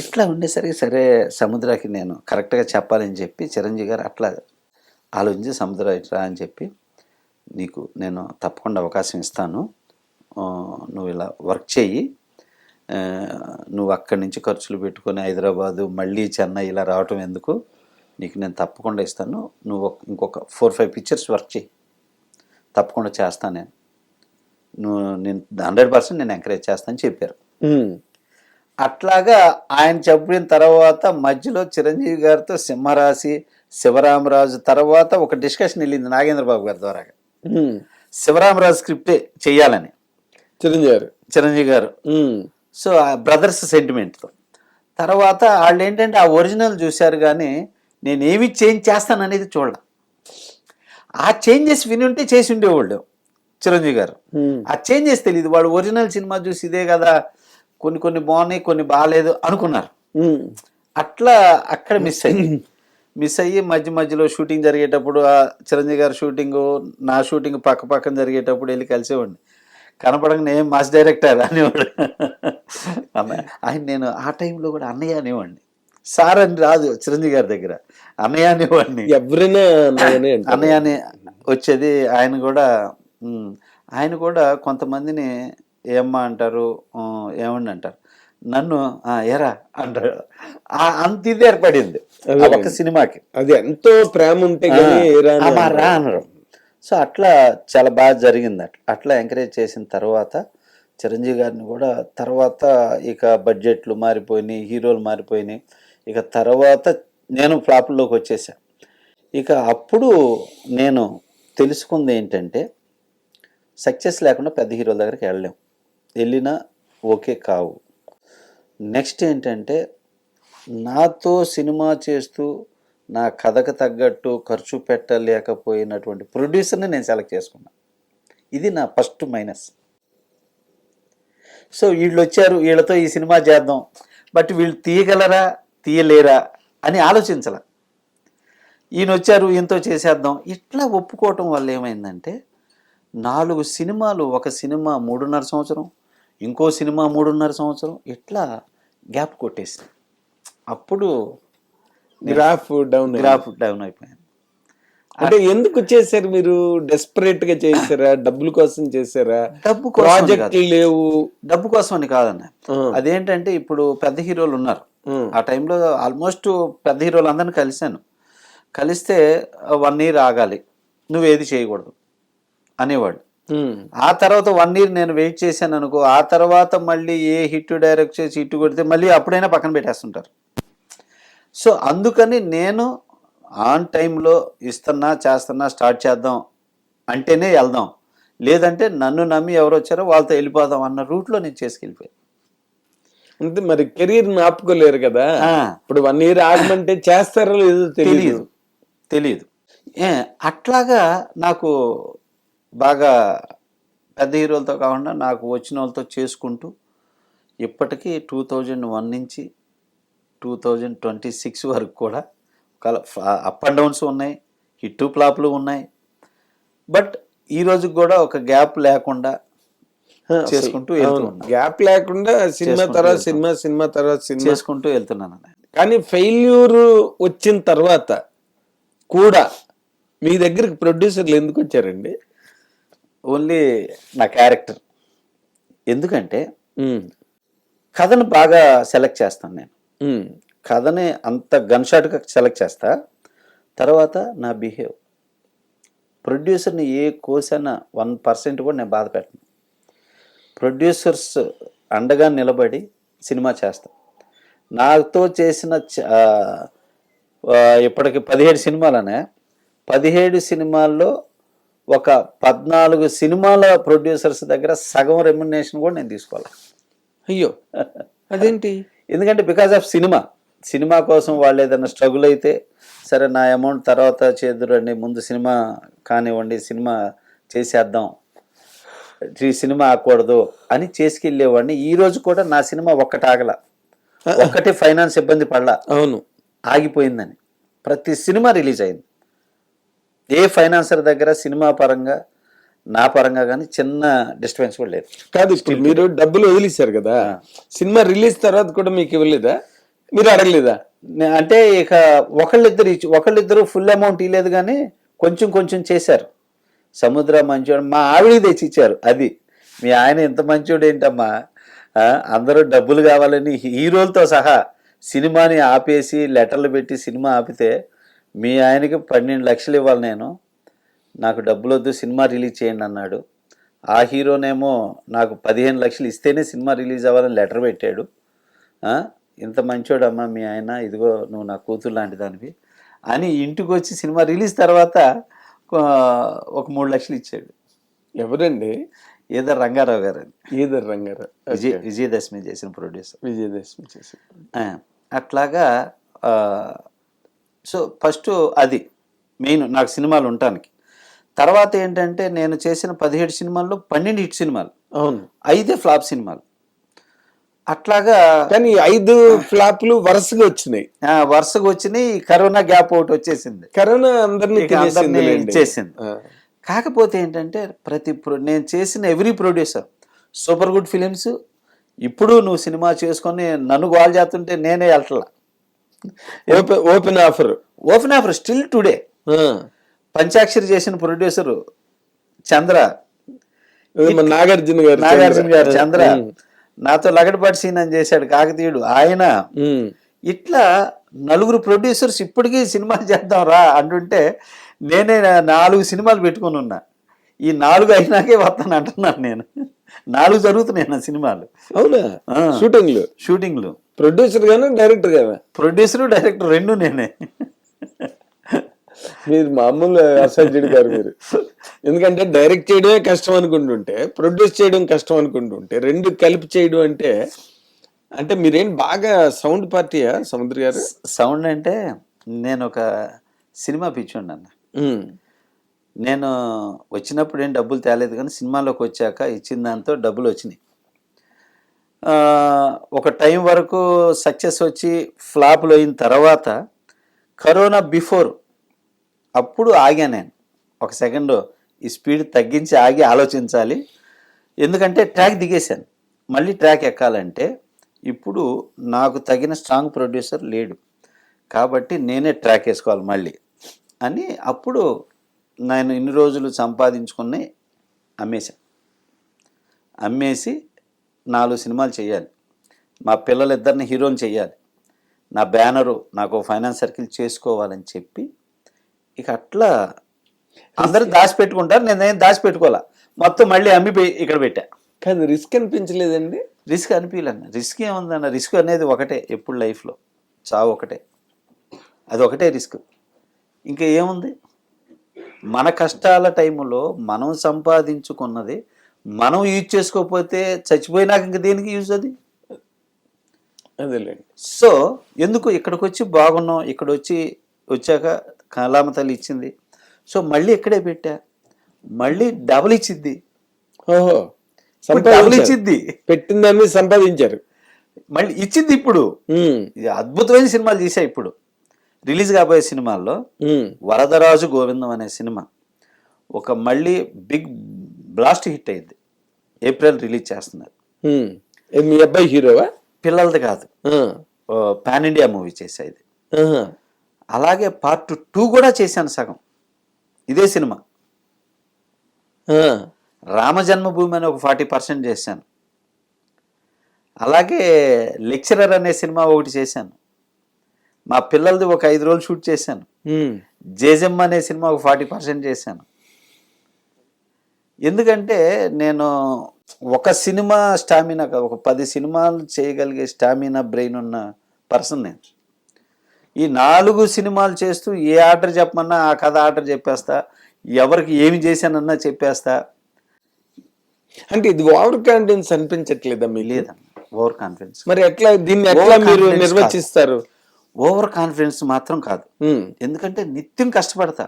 ఇట్లా ఉండేసరికి సరే సముద్రాకి నేను కరెక్ట్గా చెప్పాలని చెప్పి చిరంజీవి గారు అట్లా ఆలోచించి సముద్ర ఇట్లా అని చెప్పి నీకు నేను తప్పకుండా అవకాశం ఇస్తాను, నువ్వు ఇలా వర్క్ చేయి, నువ్వు అక్కడి నుంచి ఖర్చులు పెట్టుకొని హైదరాబాదు మళ్ళీ చెన్నై ఇలా రావటం ఎందుకు, నీకు నేను తప్పకుండా ఇస్తాను, నువ్వు ఇంకొక 4-5 పిక్చర్స్ వర్క్ చేయి, తప్పకుండా చేస్తాను నేను నేను 100% నేను ఎంకరేజ్ చేస్తానని చెప్పారు. ఉమ్, అట్లాగా ఆయన చెప్పిన తర్వాత మధ్యలో చిరంజీవి గారితో సింహరాశి, శివరామరాజు తర్వాత ఒక డిస్కషన్ వెళ్ళింది నాగేంద్ర బాబు గారి ద్వారా. ఉమ్. శివరామరాజు స్క్రిప్టే చెయ్యాలని చిరంజీవి గారు. చిరంజీవి గారు. ఉమ్, సో ఆ బ్రదర్స్ సెంటిమెంట్తో తర్వాత వాళ్ళు ఏంటంటే ఆ ఒరిజినల్ చూశారు కానీ నేను ఏమి చేంజ్ చేస్తాను అనేది చూడాల. ఆ చేంజెస్ విని ఉంటే చేసి ఉండేవాళ్ళు చిరంజీవి గారు. ఉమ్, ఆ చేంజెస్ తెలియదు. వాళ్ళు ఒరిజినల్ సినిమా చూసి ఇదే కదా, కొన్ని కొన్ని బాగున్నాయి కొన్ని బాగాలేదు అనుకున్నారు. ఉమ్. అట్లా అక్కడ మిస్ అయ్యి మధ్యలో షూటింగ్ జరిగేటప్పుడు ఆ చిరంజీవి గారి షూటింగ్ నా షూటింగ్ పక్క పక్కన జరిగేటప్పుడు వెళ్ళి కలిసేవాడిని. కనపడంగానే ఏం మాస్ డైరెక్టర్ అనేవాడు. ఆయన నేను ఆ టైంలో కూడా అన్నయ్య అనేవాడిని. సార్ అని రాదు చిరంజీవి గారి దగ్గర, అన్నయ్య అనేవాడిని. ఎవరైనా అన్నయ్యనే అంటారు. అన్నయ్య అని వచ్చేది. ఆయన కూడా కొంతమందిని ఏమ్మా అంటారు, ఏమండి అంటారు, నన్ను ఎరా అంటారు. అంత ఇది ఏర్పడింది ఆ ఒక్క సినిమాకి. అది ఎంతో ప్రేమ ఉంటే గానీ ఏరా అని అమ్మా రా అనరు. సో అట్లా చాలా బాగా జరిగింది. అట్లా ఎంకరేజ్ చేసిన తర్వాత చిరంజీవి గారిని కూడా తర్వాత ఇక బడ్జెట్లు మారిపోయినాయి, హీరోలు మారిపోయినాయి. ఇక తర్వాత నేను ఫ్లాపుల్లోకి వచ్చేసా. ఇక అప్పుడు నేను తెలుసుకుంది ఏంటంటే సక్సెస్ లేకుండా పెద్ద హీరోల దగ్గరికి వెళ్ళినా ఓకే కావు. నెక్స్ట్ ఏంటంటే నాతో సినిమా చేస్తూ నా కథకు తగ్గట్టు ఖర్చు పెట్టలేకపోయినటువంటి ప్రొడ్యూసర్ని నేను సెలెక్ట్ చేసుకున్నాను. ఇది నా ఫస్ట్ మైనస్. సో వీళ్ళు వచ్చారు, వీళ్ళతో ఈ సినిమా చేద్దాం, బట్ వీళ్ళు తీయగలరా తీయలేరా అని ఆలోచించాల. ఈయన వచ్చారు, ఈయనతో చేసేద్దాం, ఇట్లా ఒప్పుకోవటం వల్ల ఏమైందంటే 4 సినిమాలు, ఒక సినిమా 3.5 సంవత్సరం, ఇంకో సినిమా 3.5 సంవత్సరం, ఇట్లా గ్యాప్ కొట్టేసింది. అప్పుడు గ్రాఫ్ డౌన్ అయిపోయింది. అంటే ఎందుకు చేశారు మీరు? డెస్పరేట్ గా చేశారా? డబ్బుల కోసం చేశారా? డబ్బు ప్రాజెక్టులు లేవు, డబ్బు కోసం అని కాదన్న. అదేంటంటే ఇప్పుడు పెద్ద హీరోలు ఉన్నారు. ఆ టైంలో ఆల్మోస్ట్ పెద్ద హీరోలు అందరిని కలిస్తే 1 year ఆగాలి, నువ్వేది చేయకూడదు అనేవాళ్ళు. ఆ తర్వాత 1 year నేను వెయిట్ చేశాను అనుకో, ఆ తర్వాత మళ్ళీ ఏ హిట్ డైరెక్ట్ చేసి హిట్ కొడితే మళ్ళీ అప్పుడైనా పక్కన పెట్టేస్తుంటారు. సో అందుకని నేను ఆన్ టైంలో చేస్తున్నా స్టార్ట్ చేద్దాం అంటేనే వెళ్దాం, లేదంటే నన్ను నమ్మి ఎవరు వచ్చారో వాళ్ళతో వెళ్ళిపోదాం అన్న రూట్లో నేను చేసుకెళ్ళిపోయాను. అంటే మరి కెరీర్ ఆపుకోలేరు కదా. ఇప్పుడు 1 year ఆగమంటే చేస్తారో లేదో తెలియదు. అట్లాగా నాకు బాగా పెద్ద హీరోలతో కాకుండా నాకు వచ్చిన వాళ్ళతో చేసుకుంటూ ఇప్పటికీ 2001 నుంచి 2026 వరకు కూడా అప్ అండ్ డౌన్స్ ఉన్నాయి, హిట్ ఫ్లాప్లు ఉన్నాయి. బట్ ఈ రోజుకి కూడా ఒక గ్యాప్ లేకుండా చేసుకుంటూ గ్యాప్ లేకుండా సినిమా తర్వాత సినిమా చేసుకుంటూ వెళ్తున్నాను. కానీ ఫెయిల్యూర్ వచ్చిన తర్వాత కూడా మీ దగ్గరికి ప్రొడ్యూసర్లు ఎందుకు వచ్చారండి? ఓన్లీ నా క్యారెక్టర్. ఎందుకంటే కథను బాగా సెలెక్ట్ చేస్తాను నేను. కథని అంత గన్ షాట్గా సెలెక్ట్ చేస్తా. తర్వాత నా బిహేవ్, ప్రొడ్యూసర్ని ఏ కోసైనా 1% కూడా నేను బాధ పెట్టను. ప్రొడ్యూసర్స్ అండగా నిలబడి సినిమా చేస్తా. నాతో చేసిన ఇప్పటికి 17 సినిమాలనే, 17 సినిమాల్లో ఒక 14 సినిమాల ప్రొడ్యూసర్స్ దగ్గర సగం రెమ్యునరేషన్ కూడా నేను తీసుకోవాలి. అయ్యో, అదేంటి? ఎందుకంటే బికాజ్ ఆఫ్ సినిమా కోసం వాళ్ళు ఏదైనా స్ట్రగుల్ అయితే సరే నా అమౌంట్ తర్వాత చేదురండి, ముందు సినిమా కానివ్వండి, సినిమా చేసేద్దాం, ఈ సినిమా ఆకూడదు అని చేసుకెళ్ళేవాడిని. ఈ రోజు కూడా నా సినిమా ఒక్కటే ఫైనాన్స్ ఇబ్బంది పడలా, అవును ఆగిపోయిందని. ప్రతి సినిమా రిలీజ్ అయింది. ఏ ఫైనాన్సర్ దగ్గర సినిమా పరంగా నా పరంగా కానీ చిన్న డిస్టర్బెన్స్ కూడా లేదు. కాదు, ఇప్పుడు మీరు డబ్బులు వదిలేశారు కదా, సినిమా రిలీజ్ తర్వాత కూడా మీకు ఇవ్వలేదా? మీరు అడగలేదా? అంటే ఇక ఒకళ్ళిద్దరు ఫుల్ అమౌంట్ ఇవ్వలేదు కానీ కొంచెం చేశారు. సముద్ర మంచోడు మా ఆవిడికి తెచ్చి ఇచ్చారు. అది మీ ఆయన ఎంత మంచోడు ఏంటమ్మా, అందరూ డబ్బులు కావాలని హీరోలతో సహా సినిమాని ఆపేసి లెటర్లు పెట్టి సినిమా ఆపితే మీ ఆయనకి 12 లక్షలు ఇవ్వాలి, నాకు డబ్బులు వద్దు సినిమా రిలీజ్ చేయండి అన్నాడు. ఆ హీరోనేమో నాకు 15 లక్షలు ఇస్తేనే సినిమా రిలీజ్ అవ్వాలని లెటర్ పెట్టాడు. ఆ, ఇంత మంచోడమ్మా మీ ఆయన, ఇదిగో నువ్వు నా కూతురు లాంటి దానివి అని ఇంటికి వచ్చి సినిమా రిలీజ్ తర్వాత ఆ, ఒక 3 లక్షలు ఇచ్చాడు. ఎవరండి? ఏదో రంగారావు గారు అని, ఈదర్ రంగారావు. విజయదశమి చేసిన ప్రొడ్యూసర్. విజయదశమి చేసి. అట్లాగా సో ఫస్ట్ అది మెయిన్ నాకు సినిమాలు ఉండటానికి. తర్వాత ఏంటంటే నేను చేసిన 17 సినిమాల్లో 12 హిట్ సినిమాలు, అవును, 5 ఫ్లాప్ సినిమాలు. అట్లాగా కానీ 5 ఫ్లాప్లు వరుసగా వచ్చినాయి. వరుసగా వచ్చినాయి. కరోనా గ్యాప్ ఒకటి వచ్చేసింది, కరోనా అందరినీ ఇక అందరినీ ఇచ్చేసింది. ఆ. కాకపోతే ఏంటంటే నేను చేసిన every producer super good films. ఇప్పుడు నువ్వు సినిమా చేసుకొని నన్ను గోల్ చేస్తుంటే నేనే వెళ్ళట్లా. Open offer still today. Panchakshari చేసిన ప్రొడ్యూసర్ చంద్ర, నాగార్జున గారు చంద్ర నాతో లగడపాటి సీన్ అని చేశాడు కాకతీయుడు ఆయన. ఇట్లా 4 ప్రొడ్యూసర్స్ ఇప్పటికీ సినిమాలు చేద్దాం రా అంటుంటే నేనే 4 సినిమాలు పెట్టుకుని ఉన్నా. ఈ 4 అయినాకే వస్తాను అంటున్నాను నేను. 4 జరుగుతున్నాయి నా సినిమాలు. అవునా? షూటింగ్లు ప్రొడ్యూసర్ గాను డైరెక్టర్ గాను? ప్రొడ్యూసర్ డైరెక్టర్ 2 నేనే. మీరు మామూలు అసాధ్యుడు గారు మీరు. ఎందుకంటే డైరెక్ట్ చేయడమే కష్టం అనుకుంటుంటే, ప్రొడ్యూస్ చేయడం కష్టం అనుకుంటుంటే, 2 కలిపి చేయడం అంటే అంటే మీరేం బాగా సౌండ్ పార్టీయా సముద్ర గారు? సౌండ్ అంటే నేను ఒక సినిమా పిచ్చోండి అన్న. నేను వచ్చినప్పుడు ఏం డబ్బులు తేలేదు, కానీ సినిమాలోకి వచ్చాక ఇచ్చిన దాంతో డబ్బులు వచ్చినాయి. ఒక టైం వరకు సక్సెస్ వచ్చి ఫ్లాప్లు అయిన తర్వాత కరోనా బిఫోర్ అప్పుడు ఆగా నేను. ఒక సెకండ్ ఈ స్పీడ్ తగ్గించి ఆగి ఆలోచించాలి. ఎందుకంటే ట్రాక్ దిగేశాను. మళ్ళీ ట్రాక్ ఎక్కాలంటే ఇప్పుడు నాకు తగిన స్ట్రాంగ్ ప్రొడ్యూసర్ లేడు, కాబట్టి నేనే ట్రాక్ వేసుకోవాలి మళ్ళీ అని. అప్పుడు నేను ఇన్ని రోజులు సంపాదించుకుని అమ్మేసి 4 సినిమాలు చేయాలి, మా పిల్లలిద్దరిని హీరోని చేయాలి, నా బ్యానరు నాకు ఫైనాన్స్ సర్కిల్ చేసుకోవాలని చెప్పి ఇక అట్లా అందరూ దాచిపెట్టుకుంటారు. నేనేం దాచిపెట్టుకోవాలా, మొత్తం మళ్ళీ అమ్మి ఇక్కడ పెట్టా. కానీ రిస్క్ అనిపించలేదండి? రిస్క్ అనిపించలేండి. రిస్క్ ఏముందన్న, రిస్క్ అనేది ఒకటే ఎప్పుడు లైఫ్లో, చావు ఒకటే, అది ఒకటే రిస్క్. ఇంకా ఏముంది? మన కష్టాల టైంలో మనం సంపాదించుకున్నది మనం యూజ్ చేసుకోకపోతే చచ్చిపోయినాక ఇంక దేనికి యూజ్ అది? అదేలేండి. సో ఎందుకు ఇక్కడికి వచ్చి బాగున్నాం, ఇక్కడ వచ్చాక కళామ తల్లి ఇచ్చింది, సో మళ్ళీ ఇక్కడే పెట్టా, మళ్ళీ డబుల్ ఇచ్చిద్ది. ఓహో, డబుల్ ఇచ్చిద్ది, పెట్టిన దాన్ని సంపాదించారు, మళ్ళీ ఇచ్చింది. ఇప్పుడు అద్భుతమైన సినిమాలు తీసా. ఇప్పుడు రిలీజ్ కాబోయే సినిమాల్లో వరదరాజు గోవిందం అనే సినిమా ఒక మళ్ళీ బిగ్ బ్లాస్ట్ హిట్ అయింది. ఏప్రిల్ రిలీజ్ చేస్తున్నారు. మీ అబ్బాయి హీరోవా? పిల్లలది కాదు, పాన్ ఇండియా మూవీ చేసా ఇది. అలాగే పార్ట్ 2 కూడా చేశాను సగం, ఇదే సినిమా. రామజన్మభూమి అని ఒక 40% చేశాను. అలాగే లెక్చరర్ అనే సినిమా ఒకటి చేశాను. మా పిల్లలది ఒక 5 రోజులు షూట్ చేశాను. జేజమ్మ అనే సినిమా ఒక 40% చేశాను. ఎందుకంటే నేను ఒక సినిమా స్టామినా, ఒక 10 సినిమాలు చేయగలిగే స్టామినా, బ్రెయిన్ ఉన్న పర్సన్ నేను. ఈ 4 సినిమాలు చేస్తూ ఏ ఆర్డర్ చెప్పమన్నా ఆ కథ ఆర్డర్ చెప్పేస్తా, ఎవరికి ఏమి చేశానన్నా చెప్పేస్తా. అంటే ఇది ఓవర్ కాన్ఫిడెన్స్ అనిపించట్లేదా? మీ లేదా ఓవర్ కాన్ఫిడెన్స్. మరి ఎట్లా దీన్ని ఎట్లా మీరు నిర్వచిస్తారు? ఓవర్ కాన్ఫిడెన్స్ మాత్రం కాదు. ఎందుకంటే నిత్యం కష్టపడతా.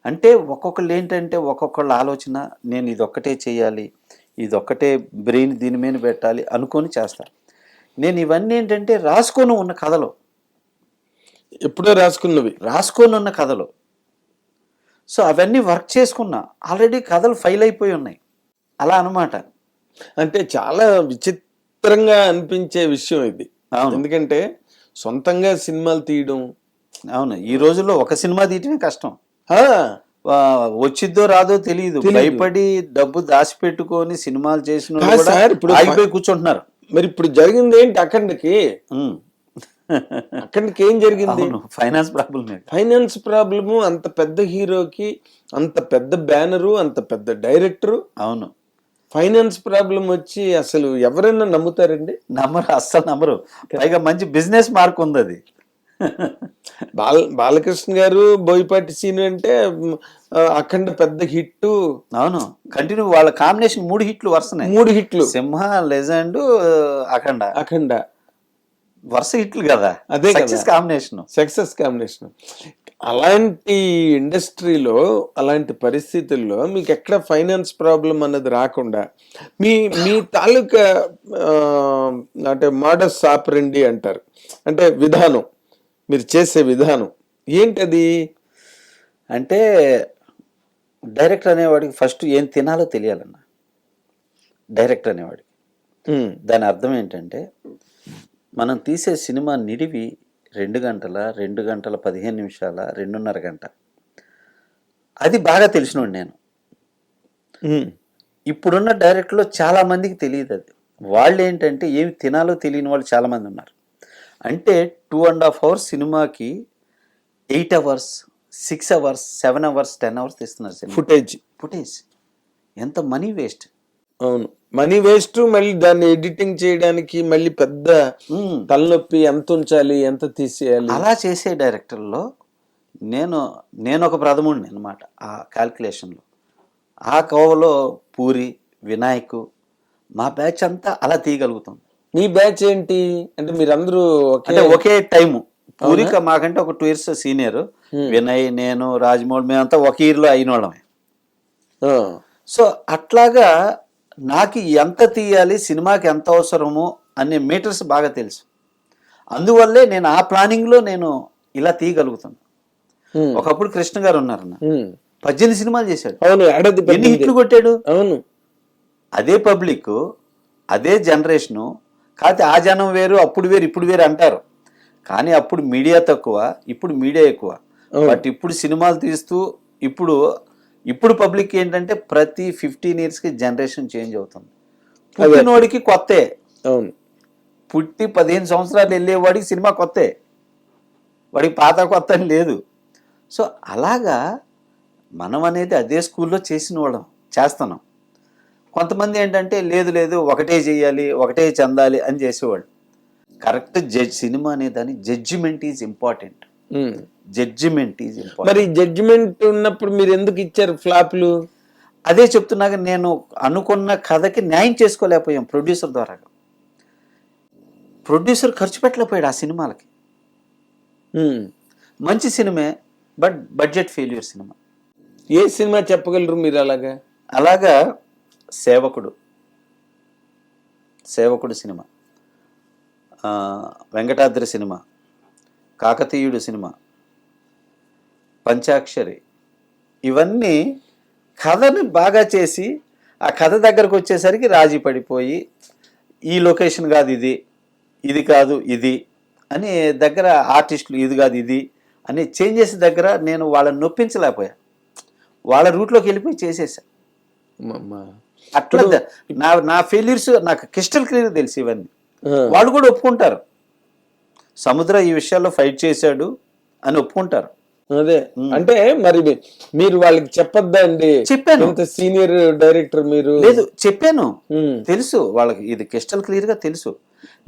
అంటే ఒక్కొక్కళ్ళు ఏంటంటే ఒక్కొక్కళ్ళ ఆలోచన, నేను ఇదొక్కటే చేయాలి, ఇదొక్కటే బ్రెయిన్ దీని మీద పెట్టాలి అనుకొని చేస్తా. నేను ఇవన్నీ ఏంటంటే రాసుకొని ఉన్న కథలు, ఎప్పుడో రాసుకొని ఉన్న కథలు. సో అవన్నీ వర్క్ చేసుకున్నా, ఆల్రెడీ కథలు ఫైల్ అయిపోయి ఉన్నాయి. అలా అనమాట. అంటే చాలా విచిత్రంగా అనిపించే విషయం ఇది. ఎందుకంటే సొంతంగా సినిమాలు తీయడం, అవును, ఈ రోజుల్లో ఒక సినిమా తీయటమే కష్టం. వచ్చిద్దో రాదో తెలియదు, భయపడి డబ్బు దాచిపెట్టుకొని సినిమాలు చేసిన ఆగిపోయి కూర్చుంటున్నారు. మరి ఇప్పుడు జరిగింది ఏంటి? అక్కడికి అక్కడికి ఏం జరిగింది? అవును, ఫైనాన్స్ ప్రాబ్లమే. Finance problem. అంత పెద్ద హీరోకి అంత పెద్ద బ్యానరు, అంత పెద్ద డైరెక్టరు, అవును. ఫైనాన్స్ ప్రాబ్లం వచ్చి అసలు ఎవరైనా నమ్ముతారండి? నమ్మరు, అస్సలు నమ్మరు. పైగా మంచి బిజినెస్ మార్క్ ఉంది అది. బాలకృష్ణ గారు బోయపాటి సీన్ అంటే అఖండ పెద్ద హిట్. అవును, కంటిన్యూ వాళ్ళ కాంబినేషన్ 3 హిట్లు వరుసనే. 3 హిట్లు. సింహ, లెజెండ్, అఖండ అఖండ వరుస హిట్లు కదా. అదే కదా. Success combination. Success combination. అలాంటి ఇండస్ట్రీలో, అలాంటి పరిస్థితుల్లో మీకు ఎక్కడ ఫైనాన్స్ ప్రాబ్లం అన్నది రాకుండా మీ మీ తాలూకా అంటే మోడస్ ఆపరండి అంటారు, అంటే విధానం, మీరు చేసే విధానం ఏంటది? అంటే డైరెక్టర్ అనేవాడికి ఫస్ట్ ఏం తినాలో తెలియాలన్న. డైరెక్టర్ అనేవాడికి దాని అర్థం ఏంటంటే, మనం తీసే సినిమా నిడివి 2 గంటల, 2 గంటల 15 నిమిషాల, 2:30 గంట, అది బాగా తెలిసినోడు నేను. ఇప్పుడున్న డైరెక్టర్లో చాలా మందికి తెలియదు అది. వాళ్ళు ఏంటంటే ఏమి తినాలో తెలియని వాళ్ళు చాలామంది ఉన్నారు. అంటే 2.5 అవర్స్ సినిమాకి 8 అవర్స్, 6 అవర్స్, 7 అవర్స్, 10 అవర్స్ తీస్తున్నారు సినిమా ఫుటేజ్. ఎంత మనీ వేస్ట్. అవును, మనీ వేస్ట్. మళ్ళీ దాన్ని ఎడిటింగ్ చేయడానికి మళ్ళీ పెద్ద తలనొప్పి. ఎంత ఉంచాలి, ఎంత తీసేయాలి. అలా చేసే డైరెక్టర్లో నేను ఒక ప్రథముడిని అనమాట ఆ క్యాల్కులేషన్లో. ఆ కోవలో పూరి, వినాయక్, మా బ్యాచ్ అంతా అలా తీయగలుగుతాం. మీ బ్యాచ్ ఏంటి అంటే మీరందరూ అంటే ఒకే టైము. పూరిక మాకంటే ఒక 2 years సీనియర్. వినయ్, నేను, రాజమౌళి, మేమంతా ఒక ఇయర్లో అయిన వాళ్ళమే. సో అట్లాగా నాకు ఎంత తీయాలి, సినిమాకి ఎంత అవసరమో అనే మీటర్స్ బాగా తెలుసు. అందువల్లే నేను ఆ ప్లానింగ్లో నేను ఇలా తీయగలుగుతాను. ఒకప్పుడు కృష్ణ గారు ఉన్నారన్న, 18 సినిమాలు చేశాడు. అవును, ఎన్ని హిట్లు కొట్టాడు. అవును, అదే పబ్లిక్, అదే జనరేషను. కాకపోతే ఆ జనం వేరు, అప్పుడు వేరు, ఇప్పుడు వేరు అంటారు. కానీ అప్పుడు మీడియా తక్కువ, ఇప్పుడు మీడియా ఎక్కువ. బట్ ఇప్పుడు సినిమాలు తీస్తూ ఇప్పుడు పబ్లిక్ ఏంటంటే ప్రతి 15 yearsకి జనరేషన్ చేంజ్ అవుతుంది. పుట్టినోడికి కొత్తే. అవును, పుట్టి 15 సంవత్సరాలు వెళ్ళేవాడికి సినిమా కొత్తే, వాడికి పాత కొత్త అని లేదు. సో అలాగా మనం అనేది అదే స్కూల్లో చేసిన వాళ్ళం చేస్తున్నాం. కొంతమంది ఏంటంటే లేదు ఒకటే చెయ్యాలి, ఒకటే చెందాలి అని చేసేవాళ్ళు. కరెక్ట్ సినిమా అనే దాని judgement is important. Judgement is important. మరి జడ్జిమెంట్ ఉన్నప్పుడు మీరు ఎందుకు ఇచ్చారు ఫ్లాప్లు? అదే చెప్తున్నాక, నేను అనుకున్న కథకి న్యాయం చేసుకోలేకపోయాం ప్రొడ్యూసర్ ద్వారా. ప్రొడ్యూసర్ ఖర్చు పెట్టలేకపోయాడు ఆ సినిమాలకి. మంచి సినిమే, బట్ బడ్జెట్ ఫెయిల్యూర్ సినిమా. ఏ సినిమా చెప్పగలరు మీరు అలాగా? Sevakudu cinema, Venkatadri cinema, Kakatiyudu cinema, Panchakshari, ఇవన్నీ కథని బాగా చేసి ఆ కథ దగ్గరకు వచ్చేసరికి రాజీ పడిపోయి, ఈ లొకేషన్ కాదు ఇది కాదు ఇది అని దగ్గర ఆర్టిస్టులు ఇది కాదు ఇది అని చేంజెస్ దగ్గర నేను వాళ్ళని నొప్పించలేకపోయా. వాళ్ళ రూట్లోకి వెళ్ళిపోయి చేసేసా. అట్లా నా ఫెయిల్యూర్స్ నాకు క్రిస్టల్ క్లియర్ తెలుసు. ఇవన్నీ వాళ్ళు కూడా ఒప్పుకుంటారు. సముద్ర ఈ విషయాల్లో ఫైట్ చేశాడు అని ఒప్పుకుంటారు. అదే అంటే మరి మీరు వాళ్ళకి చెప్పొద్దా అండి? చెప్పాను. సీనియర్ డైరెక్టర్ మీరు. లేదు, చెప్పాను. తెలుసు వాళ్ళకి, ఇది క్రిస్టల్ క్లియర్ గా తెలుసు.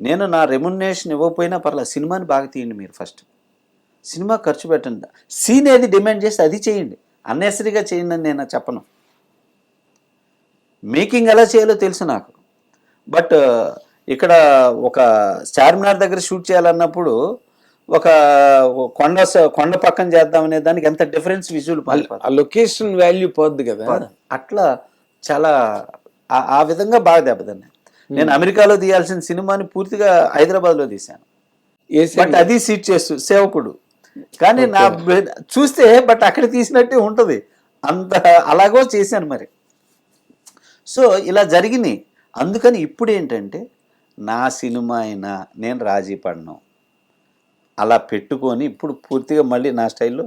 నేను నా రెమ్యునరేషన్ ఇవ్వకపోయినా పర్లేదు, సినిమాని బాగా తీయండి మీరు, ఫస్ట్ సినిమా ఖర్చు పెట్టండి, సీన్ ఏది డిమాండ్ చేస్తే అది చేయండి, అన్నెసరీగా చేయండి అని నేను చెప్పను. మేకింగ్ ఎలా చేయాలో తెలుసు నాకు. బట్ ఇక్కడ ఒక చార్మినార్ దగ్గర షూట్ చేయాలన్నప్పుడు ఒక కొండ పక్కన చేద్దామనే దానికి ఎంత డిఫరెన్స్ విజువల్, లొకేషన్ వాల్యూ పోద్ది కదా. అట్లా చాలా ఆ విధంగా బాగా దెబ్బతిన్నా. నేను అమెరికాలో తీయాల్సిన సినిమాని పూర్తిగా హైదరాబాద్లో తీశాను. బట్ అది సీట్ చేస్తూ సేవకుడు. కానీ నా చూస్తే బట్ అక్కడ తీసినట్టే ఉంటుంది, అంత అలాగో చేశాను మరి. సో ఇలా జరిగినాయి. అందుకని ఇప్పుడు ఏంటంటే నా సినిమా అయినా నేను రాజీ పడను, అలా పెట్టుకొని ఇప్పుడు పూర్తిగా మళ్ళీ నా స్టైల్లో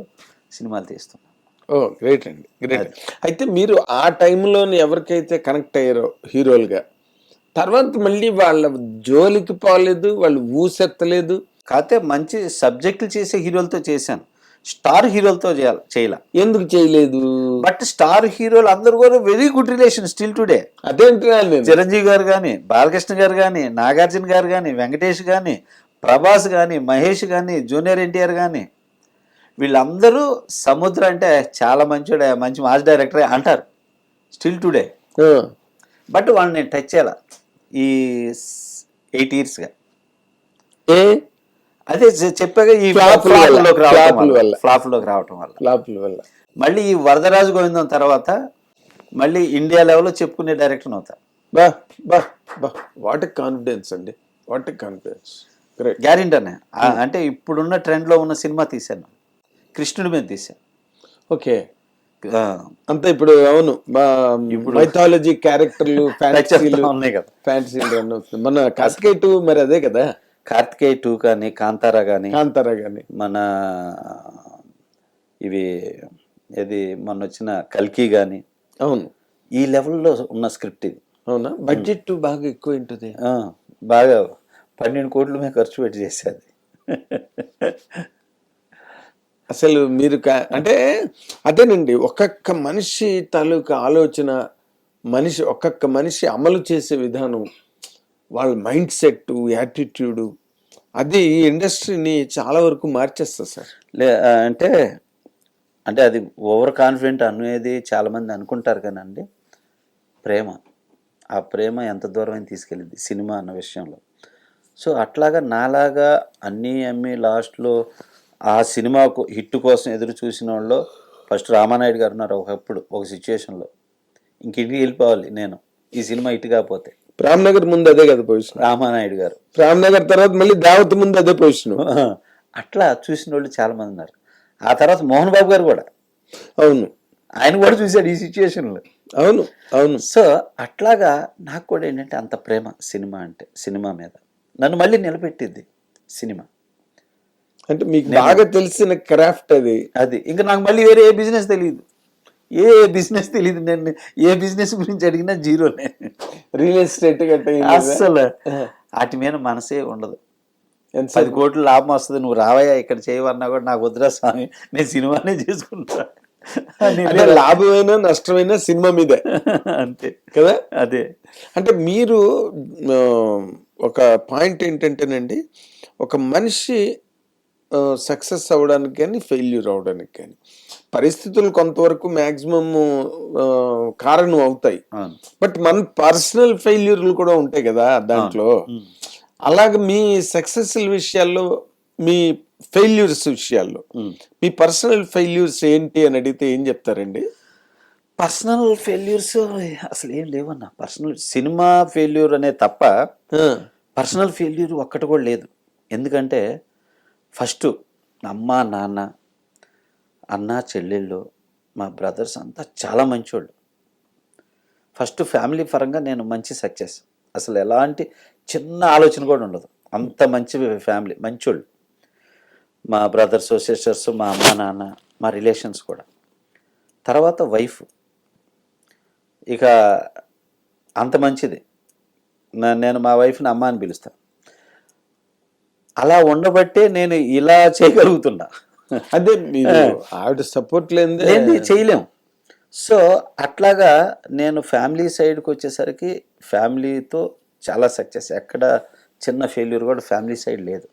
సినిమాలు తీస్తున్నాను. ఓ గ్రేట్ అండి, గ్రేట్. అయితే మీరు ఆ టైంలోని ఎవరికైతే కనెక్ట్ అయ్యారో హీరోలుగా, తర్వాత మళ్ళీ వాళ్ళ జోలికి పోలేదు, వాళ్ళు ఊసెత్తలేదు, కాకపోతే మంచి సబ్జెక్టులు చేసే హీరోలతో చేశాను, స్టార్ హీరోలతో చేయలే. ఎందుకు చేయలేదు? బట్ స్టార్ హీరోలు అందరూ కూడా very good relation still today. అదేంటున్నాను నేను. చిరంజీవి గారు కానీ, బాలకృష్ణ గారు కానీ, నాగార్జున గారు కానీ, వెంకటేష్ కానీ, ప్రభాస్ కానీ, మహేష్ కానీ, జూనియర్ ఎన్టీఆర్ కానీ, వీళ్ళందరూ సముద్ర అంటే చాలా మంచోడే, మంచి మాస్ డైరెక్టరే అంటారు స్టిల్ టుడే. ఆ, బట్ వాళ్ళని నేను టచ్ చేయాల ఈ 8 yearsగా. ఏ అదే చెప్పాక ఈ ఫ్లాపుల వల్ల. ఫ్లాప్లోకి రావటం వల్ల ఫ్లాపుల వల్ల. మళ్ళీ ఈ వరదరాజు గోవిందం తర్వాత మళ్ళీ ఇండియా లెవెల్లో చెప్పుకునే డైరెక్టర్ అవుతా. బా బా బా, వాట్ ఎ కాన్ఫిడెన్స్ అండి, వాట్ ఎ కాన్ఫిడెన్స్. గ్రేట్. గ్యారెంటీనే. అంటే ఇప్పుడున్న ట్రెండ్లో ఉన్న సినిమా తీశాను, కృష్ణుడి మీద తీశాను. ఓకే. అంతా ఇప్పుడు అవును, ఇప్పుడు మైథాలజీ క్యారెక్టర్లు, ఫ్యాంటసీలు ఉన్నాయి కదా. ఫ్యాంటసీలు రన్ అవుతుంది. మన కార్తికేయ 2 మరి అదే కదా. కార్తికేయ 2 కానీ, కాంతారా కానీ, మన ఇవి ఏది మొన్న వచ్చిన కల్కి కానీ, అవును, ఈ లెవెల్లో ఉన్న స్క్రిప్ట్ ఇది. అవునా? బడ్జెట్ బాగా ఎక్కువ ఉంటుంది. బాగా 12 కోట్ల మీద ఖర్చు పెట్టి చేసేది. అసలు మీరు అంటే అదేనండి, ఒక్కొక్క మనిషి తాలూకా ఆలోచన, ఒక్కొక్క మనిషి అమలు చేసే విధానం, వాళ్ళ మైండ్ సెట్, యాటిట్యూడ్, అది ఇండస్ట్రీని చాలా వరకు మార్చేస్తుంది సార్. అంటే అంటే అది ఓవర్ కాన్ఫిడెంట్ అనేది చాలామంది అనుకుంటారు కానండి, ప్రేమ, ఆ ప్రేమ ఎంత దూరం తీసుకెళ్ళింది సినిమా అన్న విషయంలో. సో అట్లాగా నాలాగా అన్నీ అమ్మి లాస్ట్లో ఆ సినిమాకు హిట్ కోసం ఎదురు చూసిన వాళ్ళు ఫస్ట్ రామానాయుడు గారు ఉన్నారు. ఒకప్పుడు ఒక సిచ్యువేషన్లో ఇంటికి వెళ్ళిపోవాలి నేను, ఈ సినిమా హిట్ కాకపోతే. రామ్నగర్ ముందు అదే కదా పొజిషన్, రామానాయుడు గారు. రామ్నగర్ తర్వాత మళ్ళీ దావత్ ముందు అదే పొజిషన్. అట్లా చూసిన వాళ్ళు చాలామంది ఉన్నారు. ఆ తర్వాత మోహన్ బాబు గారు కూడా, అవును, ఆయన కూడా చూశాడు ఈ సిచ్యువేషన్లో. అవును అవును. సో అట్లాగా నాకు కూడా ఏంటంటే అంత ప్రేమ సినిమా అంటే, సినిమా మీద నన్ను మళ్ళీ నిలబెట్టింది సినిమా. అంటే మీకు బాగా తెలిసిన క్రాఫ్ట్ అది. ఇంకా నాకు మళ్ళీ వేరే ఏ బిజినెస్ తెలియదు, నేను ఏ బిజినెస్ గురించి అడిగినా జీరోనే. రియల్ ఎస్టేట్ అస్సలు వాటి మీద మనసే ఉండదు. 10 కోట్లు లాభం వస్తుంది, నువ్వు రావయ్యా ఇక్కడ చేయవన్నా కూడా నాకు వద్దురా స్వామి, నేను సినిమానే చేసుకుంటా. లాభమైనా నష్టమైనా సినిమా మీదే అంతే కదా. అదే అంటే మీరు ఒక పాయింట్ ఏంటంటేనండి, ఒక మనిషి సక్సెస్ అవ్వడానికి కానీ ఫెయిల్యూర్ అవ్వడానికి కానీ పరిస్థితులు కొంతవరకు మ్యాక్సిమం కారణం అవుతాయి. బట్ మన పర్సనల్ ఫెయిల్యూర్లు కూడా ఉంటాయి కదా దాంట్లో. అలాగే మీ సక్సెస్ విషయాల్లో, మీ ఫెయిల్యూర్స్ విషయాల్లో మీ పర్సనల్ ఫెయిల్యూర్స్ ఏంటి అని అడిగితే ఏం చెప్తారండి? పర్సనల్ ఫెయిల్యూర్స్ అసలు ఏం లేవన్నా. పర్సనల్ సినిమా ఫెయిల్యూర్ అనే తప్ప పర్సనల్ ఫెయిల్యూర్ ఒక్కటి కూడా లేదు. ఎందుకంటే ఫస్ట్ అమ్మ నాన్న, అన్న చెల్లెళ్ళు, మా బ్రదర్స్ అంతా చాలా మంచోళ్ళు. ఫస్ట్ ఫ్యామిలీ పరంగా నేను మంచి సక్సెస్, అసలు ఎలాంటి చిన్న ఆలోచన కూడా ఉండదు, అంత మంచి ఫ్యామిలీ, మంచోళ్ళు. మా బ్రదర్స్, సిస్టర్స్, మా అమ్మ నాన్న, మా రిలేషన్స్ కూడా. తర్వాత వైఫ్ ఇక అంత మంచిది. నేను మా వైఫ్ని అమ్మ అని పిలుస్తాను. అలా ఉండబట్టే నేను ఇలా చేయగలుగుతున్నా. అదే మీరు ఆవిడ సపోర్ట్ లేనిదే చేయలేం. సో అట్లాగా నేను ఫ్యామిలీ సైడ్కి వచ్చేసరికి ఫ్యామిలీతో చాలా సక్సెస్, ఎక్కడ చిన్న ఫెయిల్యూర్ కూడా ఫ్యామిలీ సైడ్ లేదు.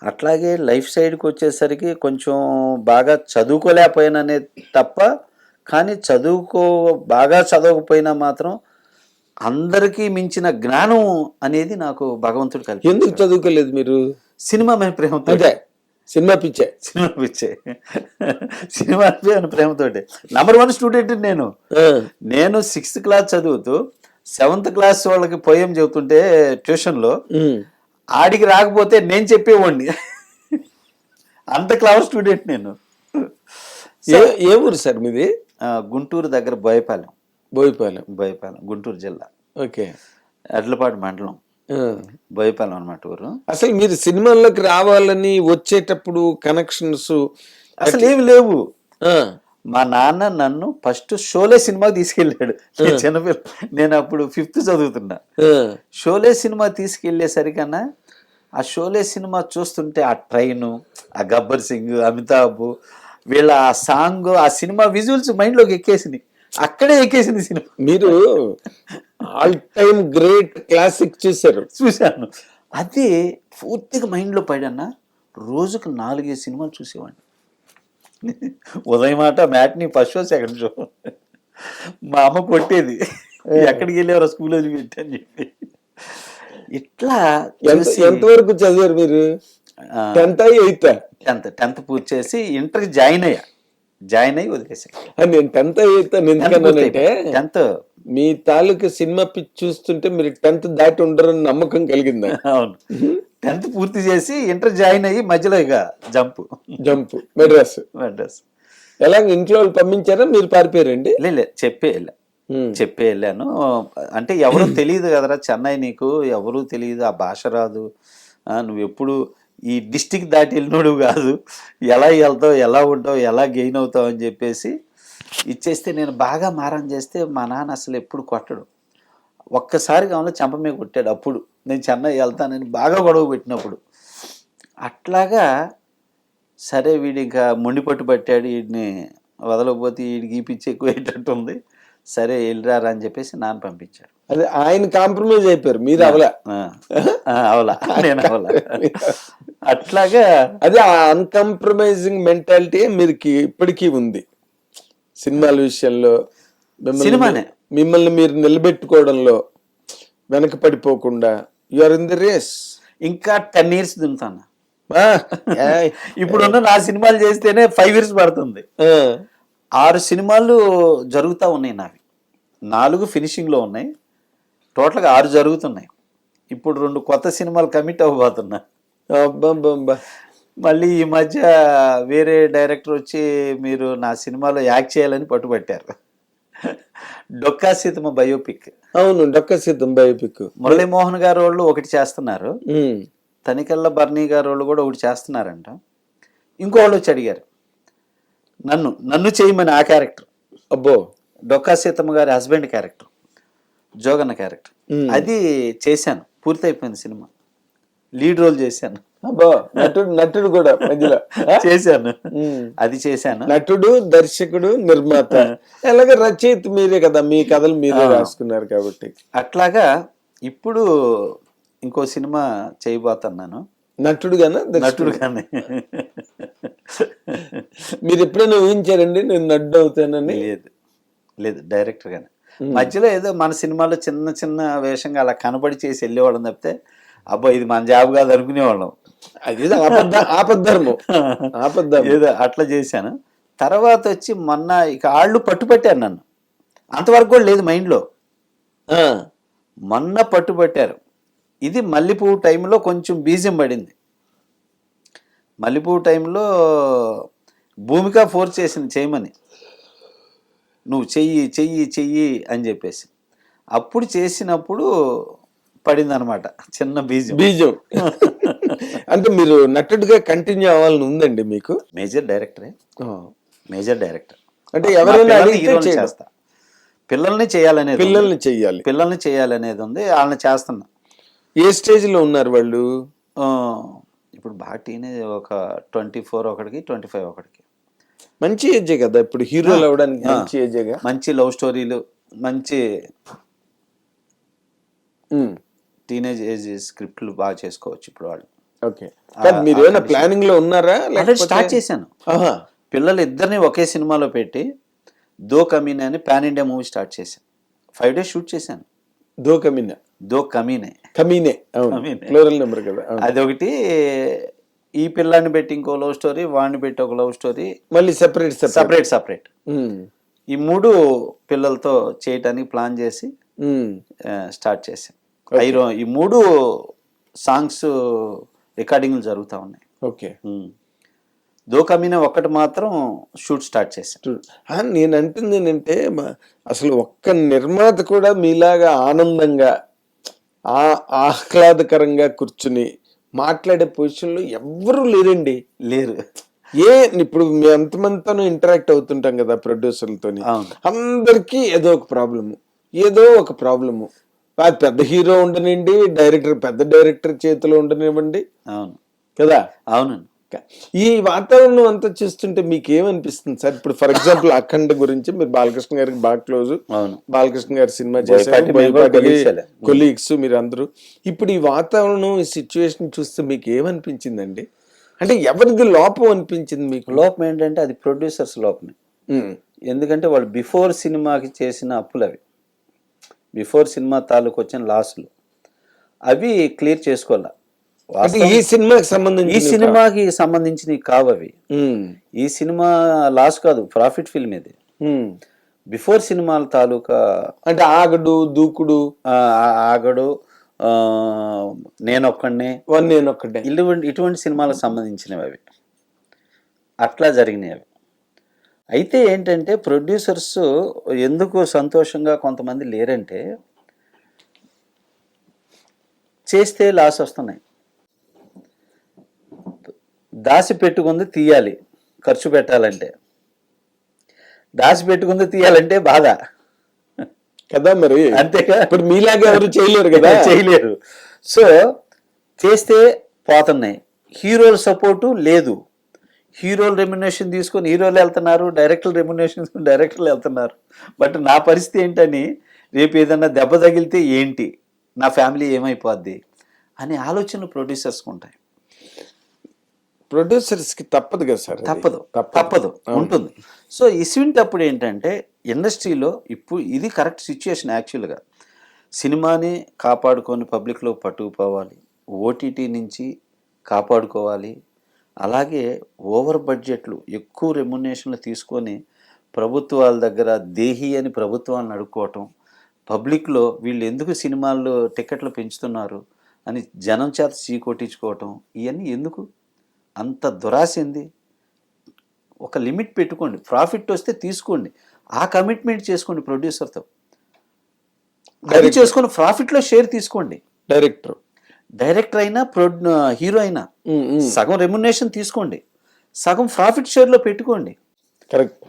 అట్లాగే లైఫ్ సైడ్కి వచ్చేసరికి కొంచెం బాగా చదువుకోలేకపోయిననే తప్ప, కానీ బాగా చదవకపోయినా మాత్రం అందరికీ మించిన జ్ఞానం అనేది నాకు భగవంతుడు కలిపి. ఎందుకు చదువుకోలేదు మీరు? సినిమా మీద ప్రేమతో. సినిమా పిచ్చే సినిమా ప్రేమతోటి. నంబర్ 1 స్టూడెంట్ నేను 6th క్లాస్ చదువుతూ 7th క్లాస్ వాళ్ళకి పోయం చెబుతుంటే ట్యూషన్లో ఆడికి రాకపోతే నేను చెప్పేవాడిని. అంత క్లవర్ స్టూడెంట్ నేను. ఏ ఊరు సార్ మీది? గుంటూరు దగ్గర బోయపాలెం, గుంటూరు జిల్లా. ఓకే. ఎడ్లపాడు మండలం, బోయపాలెం అన్నమాట ఊరు. అసలు మీరు సినిమాల్లోకి రావాలని వచ్చేటప్పుడు కనెక్షన్స్ అసలు ఏమి లేవు. మా నాన్న నన్ను ఫస్ట్ షోలే సినిమాకి తీసుకెళ్ళాడు. చిన్నపిల్ల, నేను అప్పుడు 5th చదువుతున్నా. షోలే సినిమా తీసుకెళ్లేసరికన్నా ఆ షోలే సినిమా చూస్తుంటే ఆ ట్రైను, ఆ గబ్బర్ సింగ్, అమితాబ్ వీళ్ళ ఆ సాంగ్, ఆ సినిమా విజువల్స్ మైండ్లోకి ఎక్కేసింది. అక్కడే ఎక్కేసింది సినిమా. మీరు ఆల్ టైమ్ గ్రేట్ క్లాసిక్ చూసారు. చూశాను. అది పూర్తిగా మైండ్లో పడన్న రోజుకు 4-5 సినిమాలు చూసేవాడిని. ఉదయం మాట matinee, first show, second show. మా అమ్మ కొట్టేది, ఎక్కడికి వెళ్ళేవారు స్కూల్ వదిలిపెట్టి అని చెప్పి. ఇట్లా ఎంతవరకు చదివారు మీరు? 10th 8th? 10th పూర్తి చేసి ఇంటర్కి జాయిన్ అయ్యి వదిలేసాను. నేను 10th 8th ఎందుకన్నానంటే 10th. మీ తాలూకు సినిమా పిచ్చి చూస్తుంటే మీరు 10th దాటి ఉండరని నమ్మకం కలిగిందా? అవును. 10th పూర్తి చేసి ఇంటర్ జాయిన్ అయ్యి మధ్యలో ఇక జంప్ మెడ్రాస్. ఎలాగ ఇంట్లో వాళ్ళు పంపించారా, మీరు పారిపోయారండి? లేదు, చెప్పే వెళ్ళాను. అంటే ఎవరు తెలియదు కదరా చెన్నై, నీకు ఎవరు తెలియదు, ఆ భాష రాదు, నువ్వు ఎప్పుడు ఈ డిస్టిక్ దాటి వెళ్ళినోడు కాదు, ఎలా వెళ్తావు, ఎలా ఉంటావు, ఎలా గెయిన్ అవుతావు అని చెప్పేసి ఇచ్చేస్తే, నేను బాగా మారం చేస్తే మా నాన్న అసలు ఎప్పుడు కొట్టడు. ఒక్కసారి కావాలి చెంప మీద కొట్టాడు. అప్పుడు నేను చెన్నై వెళ్తానని బాగా గొడవ పెట్టినప్పుడు. అట్లాగా సరే వీడు ఇంకా మొండి పట్టు పట్టాడు, వీడిని వదలకపోతే వీడికి ఈ పిచ్చి ఎక్కువ అయ్యేటట్టు ఉంది, సరే వెళ్ళిరారా అని చెప్పేసి నాన్న పంపించాడు. అదే ఆయన కాంప్రమైజ్ అయిపోయారు, మీరు అవలా? నేను అవలా. అట్లాగా అదే ఆ అన్కాంప్రమైజింగ్ మెంటాలిటీ మీరు ఇప్పటికీ ఉంది సినిమాల విషయంలో. మిమ్మల్ని మీరు నిలబెట్టుకోవడంలో వెనక పడిపోకుండా you are in the race. ఇంకా 10 years దింతాను. ఇప్పుడున్న నా సినిమాలు చేస్తేనే 5 years పడుతుంది. 6 సినిమాలు జరుగుతూ ఉన్నాయి నావి, 4 ఫినిషింగ్లో ఉన్నాయి, టోటల్గా 6 జరుగుతున్నాయి. ఇప్పుడు 2 కొత్త సినిమాలు కమిట్ అవ్వబోతున్నా. మళ్ళీ ఈ మధ్య వేరే డైరెక్టర్ వచ్చి మీరు నా సినిమాలో యాక్ట్ చేయాలని పట్టుబట్టారు. డొక్కా సీతమ్మ బయోపిక్. అవును, డొక్కా సీతమ్మ బయోపిక్. మురళీమోహన్ గారు వాళ్ళు ఒకటి చేస్తున్నారు, తనికెళ్ళ బర్నీ గారు వాళ్ళు కూడా ఒకటి చేస్తున్నారంట. ఇంకో వాళ్ళు వచ్చి అడిగారు నన్ను చేయమని. ఆ క్యారెక్టర్, అబ్బో, డొక్కా సీతమ్మ గారి హస్బెండ్ క్యారెక్టర్, జోగన్న క్యారెక్టర్, అది చేశాను. పూర్తయిపోయింది సినిమా, లీడ్ రోల్ చేశాను. అబ్బో, నటుడు కూడా మధ్యలో చేశాను. అది చేశాను. నటుడు, దర్శకుడు, నిర్మాత, ఎలాగ రచయిత మీరే కదా, మీ కథలు మీరే రాసుకున్నారు కాబట్టి. అట్లాగా ఇప్పుడు ఇంకో సినిమా చేయబోతున్నాను. నటుడుగానే? మీరు ఎప్పుడైనా ఊహించారండి నేను నటుడు అవుతానని? లేదు, డైరెక్టర్ గానే. మధ్యలో ఏదో మన సినిమాలో చిన్న చిన్న వేషంగా అలా కనబడి చేసి వెళ్ళేవాళ్ళం తప్పితే, అబ్బా ఇది మన జాబ్ కాదు అనుకునేవాళ్ళం. అది ఆపద్ధర్మం ఏదో అట్లా చేశాను. తర్వాత వచ్చి మొన్న ఇక వాళ్ళు పట్టుపట్టారు నన్ను, అంతవరకు కూడా లేదు మైండ్లో. మొన్న పట్టుబట్టారు. ఇది మల్లెపువ్వు టైంలో కొంచెం బీజం పడింది. మల్లెపువ్వు టైంలో భూమిక ఫోర్స్ చేసింది చేయమని, నువ్వు చెయ్యి అని చెప్పేసి. అప్పుడు చేసినప్పుడు పడింది అనమాట చిన్న బీజం. అంటే మీరు నటుడిగా కంటిన్యూ అవ్వాలని ఉందండి మీకు? Major director. అంటే ఎవరైనా చేస్తా, పిల్లల్ని చేయాలనేది ఉంది, వాళ్ళని చేస్తున్నా. ఏ స్టేజ్లో ఉన్నారు వాళ్ళు? ఇప్పుడు బాగా టీనేజ్, ఒక 24 ఒకటికి, 25 ఒకటికి. మంచి ఏజే కదా ఇప్పుడు హీరోలు అవడానికి, మంచి ఏజేగా. మంచి లవ్ స్టోరీలు, మంచి టీనేజ్ ఏజ్ స్క్రిప్ట్లు బాగా చేసుకోవచ్చు ఇప్పుడు వాళ్ళు. ఓకే, మీరు ఏమైనా ప్లానింగ్ లో ఉన్నారా? స్టార్ట్ చేశాను. పిల్లలు ఇద్దరిని ఒకే సినిమాలో పెట్టి దో కమీనే అని పాన్ ఇండియా మూవీ స్టార్ట్ చేశాను. 5 days షూట్ చేశాను. దో కమీనే ప్లూరల్ నెంబర్ కదా. అదొకటి, ఈ పిల్లాన్ని పెట్టి ఇంకో లవ్ స్టోరీ, వాడిని పెట్టి ఒక లవ్ స్టోరీ, మళ్ళీ సెపరేట్. ఈ 3 పిల్లలతో చేయటానికి ప్లాన్ చేసి స్టార్ట్ చేశాను. ఈ 3 సాంగ్స్ రికార్డింగ్లు జరుగుతూ ఉన్నాయి. ఓకే, దో కమీనే ఒక్కటి మాత్రం షూట్ స్టార్ట్ చేశాను. నేను అంటుంది ఏంటంటే, అసలు ఒక్క నిర్మాత కూడా మీలాగా ఆనందంగా ఆహ్లాదకరంగా కూర్చుని మాట్లాడే పొజిషన్లో ఎవ్వరూ లేరు. ఇప్పుడు మేము ఎంతమందితోనూ ఇంటరాక్ట్ అవుతుంటాం కదా ప్రొడ్యూసర్లతో, అందరికీ ఏదో ఒక ప్రాబ్లము. అది పెద్ద హీరో ఉండనండి, పెద్ద డైరెక్టర్ చేతిలో ఉండనివ్వండి అవును. కదా. అవునండి. ఈ వాతావరణం అంతా చూస్తుంటే మీకు ఏమనిపిస్తుంది సార్? ఇప్పుడు ఫర్ ఎగ్జాంపుల్ అఖండ గురించి మీరు బాలకృష్ణ గారికి బాగా క్లోజ్, అవును. బాలకృష్ణ గారి సినిమా బోయపాటి చేశారు, మేము కూడా బోయపాటికి కొలీగ్సేలే. కొలీగ్స్ మీరు అందరూ. ఇప్పుడు ఈ వాతావరణం, ఈ సిచ్యువేషన్ చూస్తే మీకు ఏమనిపించిందండి? అంటే ఎవరిది లోపం అనిపించింది మీకు? లోపం ఏంటంటే అది ప్రొడ్యూసర్స్ లోపమే. ఉమ్, ఎందుకంటే వాళ్ళు బిఫోర్ సినిమాకి చేసిన అప్పులు అవి, బిఫోర్ సినిమా తాలూకు వచ్చిన లాసులు అవి క్లియర్ చేసుకోవాల. అంటే ఈ సినిమాకి ఈ సంబంధించి సినిమాకి సంబంధించినవి కావు అవి. ఈ సినిమా లాస్ కాదు, ప్రాఫిట్ ఫిల్మ్ ఇది. బిఫోర్ సినిమాల తాలూకా అంటే ఆగడు, దూకుడు, ఆగడు, నేనొక్కడినే, నేనొక్కటే, ఇటువంటి సినిమాలకు సంబంధించినవి అవి. అట్లా జరిగినాయి అవి. అయితే ఏంటంటే ప్రొడ్యూసర్స్ ఎందుకు సంతోషంగా కొంతమంది లేరంటే, చేస్తే లాస్ వస్తున్నాయి, దాచి పెట్టుకుంది తీయాలి, ఖర్చు పెట్టాలంటే దాచి పెట్టుకుంది తీయాలంటే బాధ కదా మరి. అంతేగా, ఇప్పుడు మీలాగా ఎవరు చేయలేరు కదా. చేయలేరు. సో చేస్తే పోతున్నాయి. హీరోల సపోర్టు లేదు, హీరోల రెమ్యునేషన్ తీసుకొని హీరోలు వెళ్తున్నారు, డైరెక్టర్ రెమ్యునేషన్ తీసుకొని డైరెక్టర్లు వెళ్తున్నారు. బట్ నా పరిస్థితి ఏంటని, రేపు ఏదన్నా దెబ్బ తగిలితే ఏంటి, నా ఫ్యామిలీ ఏమైపోద్ది అనే ఆలోచనలు ప్రొడ్యూసర్స్కి ఉంటాయి. ప్రొడ్యూసర్స్ కి తప్పదు కదా సార్, తప్పదు ఉంటుంది. సో ఇసుంటప్పుడు ఏంటంటే ఇండస్ట్రీలో ఇప్పుడు ఇది కరెక్ట్ సిచ్యుయేషన్. యాక్చువల్గా సినిమాని కాపాడుకొని పబ్లిక్లో పట్టుకుపోవాలి, ఓటీటీ నుంచి కాపాడుకోవాలి. అలాగే ఓవర్ బడ్జెట్లు, ఎక్కువ రెమ్యునేషన్లు తీసుకొని ప్రభుత్వాల దగ్గర దేహి అని ప్రభుత్వాలను అడుక్కోవటం, పబ్లిక్లో వీళ్ళు ఎందుకు సినిమాల్లో టికెట్లు పెంచుతున్నారు అని జనం చేత చీకొట్టించుకోవటం, ఇవన్నీ ఎందుకు? అంత దురాశ. ఒక లిమిట్ పెట్టుకోండి, ప్రాఫిట్ వస్తే తీసుకోండి, ఆ కమిట్మెంట్ చేసుకోండి ప్రొడ్యూసర్తో, అది చేసుకొని ప్రాఫిట్లో షేర్ తీసుకోండి. డైరెక్టర్ అయినా హీరో అయినా సగం రెమ్యునేషన్ తీసుకోండి, సగం ప్రాఫిట్ షేర్లో పెట్టుకోండి. కరెక్ట్.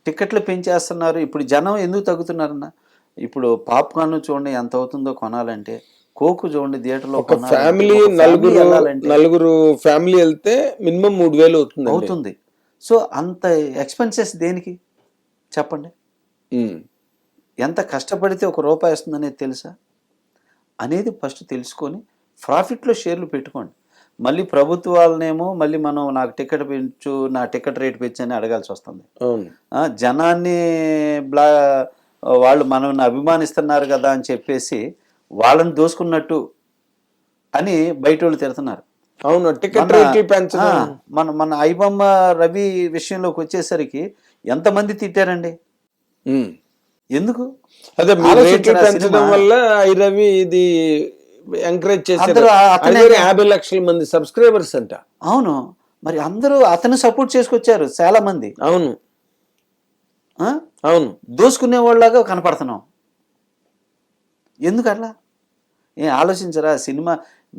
టికెట్లు పెంచేస్తున్నారు, ఇప్పుడు జనం ఎందుకు తగ్గుతున్నారన్న, ఇప్పుడు పాప్కార్న్ చూడండి ఎంత అవుతుందో కొనాలంటే, కోకు చూడండి థియేటర్లో ఒక ఫ్యామిలీ నలుగురు ఫ్యామిలీ వెళ్తే మినిమం 3,000 అవుతుంది. సో అంత ఎక్స్పెన్సెస్ దేనికి చెప్పండి? ఎంత కష్టపడితే ₹1 వస్తుందనేది తెలుసా అనేది ఫస్ట్ తెలుసుకొని ప్రాఫిట్లో షేర్లు పెట్టుకోండి. మళ్ళీ ప్రభుత్వాలనేమో మళ్ళీ మనం నాకు టికెట్ పెంచు, నా టికెట్ రేట్ పెంచు అని అడగాల్సి వస్తుంది. జనాన్ని వాళ్ళు మనల్ని అభిమానిస్తున్నారు కదా అని చెప్పేసి వాళ్ళని దోసుకున్నట్టు అని బయట వాళ్ళు తిడుతున్నారు. అవును, టికెట్ రేట్లు పెంచడం. మన ఐబొమ్మ రవి విషయంలోకి వచ్చేసరికి ఎంతమంది తిట్టారండి, ఎందుకు? అదే రేట్లు పెంచడం వల్ల ఐ రవి ఇది ఎంకరేజ్ చేశారు. 50 లక్షల మంది సబ్స్క్రైబర్స్ అంట. అవును, మరి అందరూ అతను సపోర్ట్ చేసుకొచ్చారు చాలా మంది. అవును అవును, దోసుకునే వాళ్ళలాగా కనపడుతున్నాం. ఎందుకు అట్లా? ఆలోచించరా? సినిమా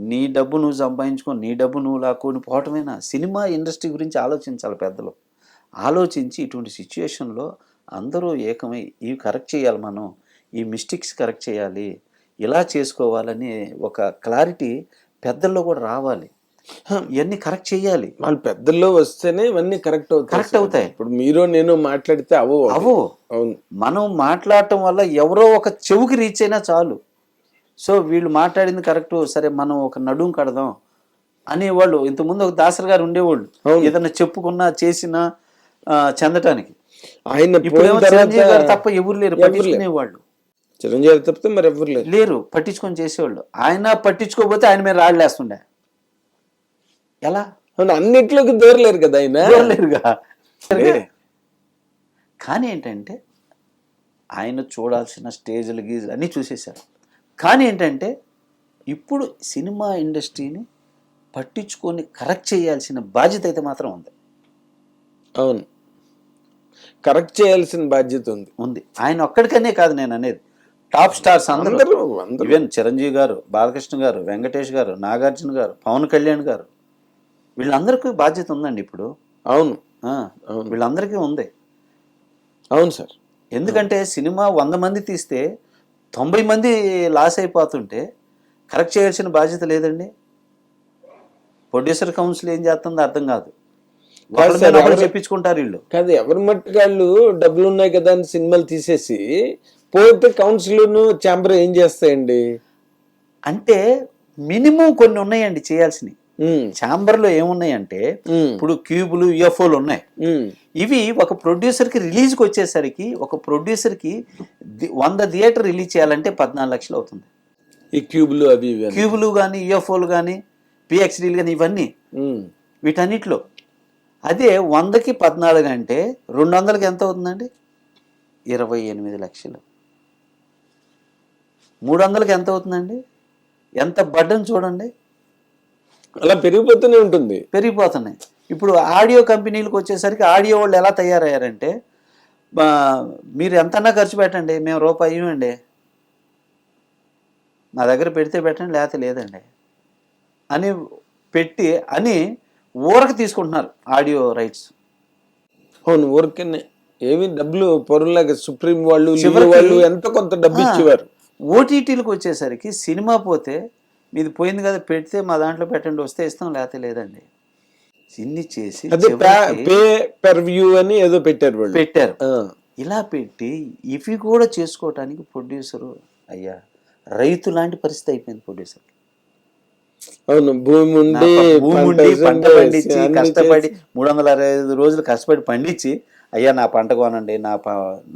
నీ డబ్బు నువ్వు సంపాదించుకొని నీ డబ్బు నువ్వు లాక్కొని పోవటమేనా? సినిమా ఇండస్ట్రీ గురించి ఆలోచించాలి పెద్దలు. ఆలోచించి ఇటువంటి సిచ్యుయేషన్లో అందరూ ఏకమై ఇవి కరెక్ట్ చేయాలి, మనం ఈ మిస్టేక్స్ కరెక్ట్ చేయాలి, ఇలా చేసుకోవాలని ఒక క్లారిటీ పెద్దల్లో కూడా రావాలి. ఇవన్నీ కరెక్ట్ చేయాలి. వాళ్ళు పెద్దల్లో వస్తేనే ఇవన్నీ కరెక్ట్ అవుతాయి. ఇప్పుడు మీరు నేను మాట్లాడితే అవో. అవును, మనం మాట్లాడటం వల్ల ఎవరో ఒక చెవుకి రీచ్ అయినా చాలు. సో వీళ్ళు మాట్లాడింది కరెక్ట్, సరే మనం ఒక నడుం కడదాం అనేవాళ్ళు. ఇంతకుముందు ఒక దాసరి గారు ఉండేవాళ్ళు, ఏదన్నా చెప్పుకున్నా చేసినా చెందటానికి. ఆయన చిరంజీవి గారు తప్ప ఎవరు లేరు పట్టించుకునేవాళ్ళు. చిరంజీవి తప్పితే మరి ఎవరు లేరు పట్టించుకొని చేసేవాళ్ళు. ఆయన పట్టించుకోకపోతే ఆయన మీద రాళ్ళేస్తుండే. ఎలా? అన్నిట్లోకి దూరలేరు కదా ఆయన, దూరలేరుగా. కానీ ఏంటంటే ఆయన చూడాల్సిన స్టేజ్లు గీజులు అన్నీ చూసేశారు. కానీ ఏంటంటే ఇప్పుడు సినిమా ఇండస్ట్రీని పట్టించుకొని కరెక్ట్ చేయాల్సిన బాధ్యత అయితే మాత్రం ఉంది. అవును, కరెక్ట్ చేయాల్సిన బాధ్యత ఉంది. ఆయన ఒక్కడికనే కాదు నేను అనేది, టాప్ స్టార్స్ అందరూ, ఈవెన్ చిరంజీవి గారు, బాలకృష్ణ గారు, వెంకటేష్ గారు, నాగార్జున గారు, పవన్ కళ్యాణ్ గారు, వీళ్ళందరికీ బాధ్యత ఉందండి ఇప్పుడు. అవును, వీళ్ళందరికీ ఉంది. అవును సార్. ఎందుకంటే సినిమా 100 మంది తీస్తే 90 మంది లాస్ అయిపోతుంటే కరెక్ట్ చేయాల్సిన బాధ్యత లేదండి. ప్రొడ్యూసర్ కౌన్సిల్ ఏం చేస్తుందో అర్థం కాదు. ఒకళ్ళ మీద ఒకళ్ళు చెప్పించుకుంటారు వీళ్ళు. కాదు, ఎవరి మట్టుకాళ్ళు డబ్బులు ఉన్నాయి కదా అని సినిమాలు తీసేసి పోతే కౌన్సిల్ ఛాంబర్ ఏం చేస్తాయండి? అంటే మినిమం కొన్ని ఉన్నాయండి చేయాల్సినవి. ఛాంబర్లో ఏమున్నాయంటే ఇప్పుడు క్యూబులు, యూఎఫ్ఓలు ఉన్నాయి. ఇవి ఒక ప్రొడ్యూసర్కి రిలీజ్కి వచ్చేసరికి ఒక ప్రొడ్యూసర్కి 100 థియేటర్ రిలీజ్ చేయాలంటే 14 లక్షలు అవుతుంది. ఈ క్యూబులు అవి క్యూబులు కానీ, యూఎఫ్ఓలు కానీ, పిఎక్స్డీలు కానీ, ఇవన్నీ వీటన్నిటిలో. అదే 100కి 14 అంటే 200కి ఎంత అవుతుందండి? 28 లక్షలు. 300కి ఎంత అవుతుందండి? ఎంత బడ్డని చూడండి. అలా పెరిగిపోతూనే ఉంటుంది. పెరిగిపోతున్నాయి. ఇప్పుడు ఆడియో కంపెనీలకు వచ్చేసరికి ఆడియో వాళ్ళు ఎలా తయారయ్యారంటే, మీరు ఎంతన్నా ఖర్చు పెట్టండి, మేము రూపాయి ఇవ్వండి, మా దగ్గర పెడితే పెట్టండి లేకపోతే లేదండి అని పెట్టి అని ఊరకు తీసుకుంటున్నారు ఆడియో రైట్స్. అవును, ఊరికనే ఏమి డబ్బులు పొరులాగా సుప్రీం వాళ్ళు ఎంత కొంత డబ్బు ఇచ్చేవారు. ఓటీటీలకు వచ్చేసరికి సినిమా పోతే మీది పోయింది కదా, పెడితే మా దాంట్లో పెట్టండి, వస్తే ఇస్తాం లేకపోతే లేదండి. ఇన్ని చేసి పే పర్ వ్యూ అని ఏదో పెట్టారు. ఇలా పెట్టి ఇవి కూడా చేసుకోవటానికి ప్రొడ్యూసరు అయ్యా రైతు లాంటి పరిస్థితి అయిపోయింది ప్రొడ్యూసర్. అవును, భూమి ఉండి పంట పండించి కష్టపడి 365 రోజులు కష్టపడి పండించి అయ్యా నా పంట కొనండి,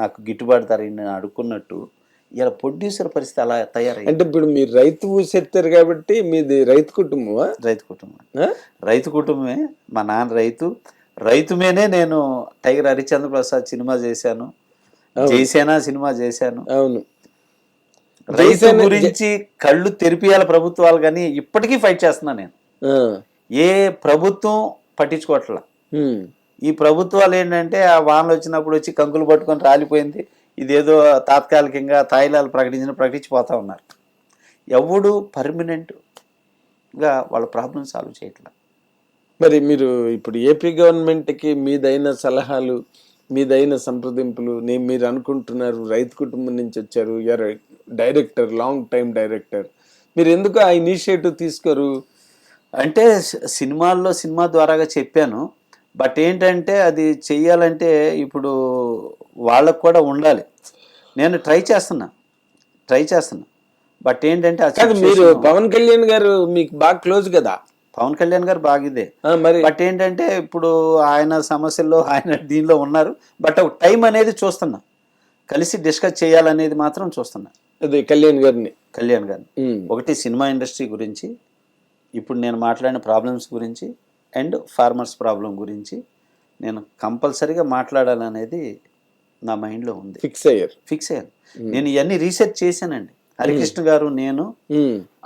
నాకు గిట్టుబాటు ధర అడుక్కున్నట్టు ఇలా ప్రొడ్యూసర్ పరిస్థితి అలా తయారయ్యి. అంటే ఇప్పుడు మీరు రైతు ఊసెత్తారు కాబట్టి మీది రైతు కుటుంబమా? రైతు కుటుంబమే. మా నాన్న రైతు మీదే నేను టైగర్ హరిశ్చంద్ర ప్రసాద్ సినిమా చేశాను, జైసేన సినిమా చేశాను. అవును, రైతు గురించి కళ్ళు తెరిపియాలి ప్రభుత్వాలు, కానీ ఇప్పటికీ ఫైట్ చేస్తున్నాను నేను. ఏ ప్రభుత్వం పట్టించుకోవట్లా. ఈ ప్రభుత్వాలు ఏంటంటే ఆ వానలు వచ్చినప్పుడు వచ్చి కంకులు పట్టుకొని రాలిపోయింది, ఇదేదో తాత్కాలికంగా తాయిలాలు ప్రకటించిపోతా ఉన్నారు. ఎవడు పర్మనెంట్గా వాళ్ళ ప్రాబ్లం సాల్వ్ చేయట్లా. మరి మీరు ఇప్పుడు ఏపీ గవర్నమెంట్కి మీదైన సలహాలు, మీదైన సంప్రదింపులు, మీరు అనుకుంటున్నారు రైతు కుటుంబం నుంచి వచ్చారు, డైరెక్టర్, లాంగ్ టైం డైరెక్టర్, మీరు ఎందుకు ఆ ఇనిషియేటివ్ తీసుకోరు? అంటే సినిమా ద్వారాగా చెప్పాను. బట్ ఏంటంటే అది చెయ్యాలంటే ఇప్పుడు వాళ్ళకు కూడా ఉండాలి. నేను ట్రై చేస్తున్నా. బట్ ఏంటంటే మీరు పవన్ కళ్యాణ్ గారు మీకు బాగా క్లోజ్ కదా. పవన్ కళ్యాణ్ గారు బాగిదే మరి. బట్ ఏంటంటే ఇప్పుడు ఆయన సమస్యల్లో ఆయన దీనిలో ఉన్నారు. బట్ ఒక టైం అనేది చూస్తున్నా, కలిసి డిస్కస్ చేయాలనేది మాత్రం చూస్తున్నా. అది కళ్యాణ్ గారిని ఒకటి సినిమా ఇండస్ట్రీ గురించి, ఇప్పుడు నేను మాట్లాడిన ప్రాబ్లమ్స్ గురించి అండ్ ఫార్మర్స్ ప్రాబ్లం గురించి నేను కంపల్సరీగా మాట్లాడాలనేది నా మైండ్లో ఉంది. ఫిక్స్ అయ్యాను. నేను ఇవన్నీ రీసెర్చ్ చేశానండి. హరికృష్ణ గారు నేను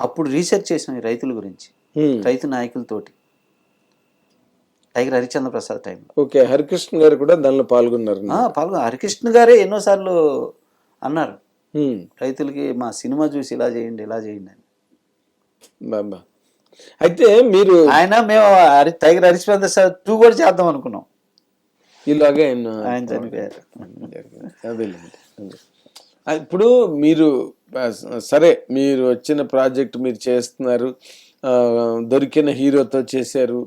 అప్పుడు రీసెర్చ్ చేశాను ఈ రైతుల గురించి, రైతు నాయకులతోటి, tiger Harishchandra Prasad time. Okay, Harikrishna garu కూడా దానిలో పాల్గొన్నారు. హరికృష్ణ గారే ఎన్నోసార్లు అన్నారు రైతులకి, మా సినిమా చూసి ఇలా చేయండి అని. బాబా, అయితే మీరు మేము టైగర్ హరిశ్చంద్ర ప్రసాద్ 2 కూడా చేద్దాం అనుకున్నాం. ఇలాగే ఆయన చనిపోయారు. ఇప్పుడు మీరు సరే, మీరు వచ్చిన ప్రాజెక్ట్ మీరు చేస్తున్నారు, దొరికిన హీరోతో చేశారు,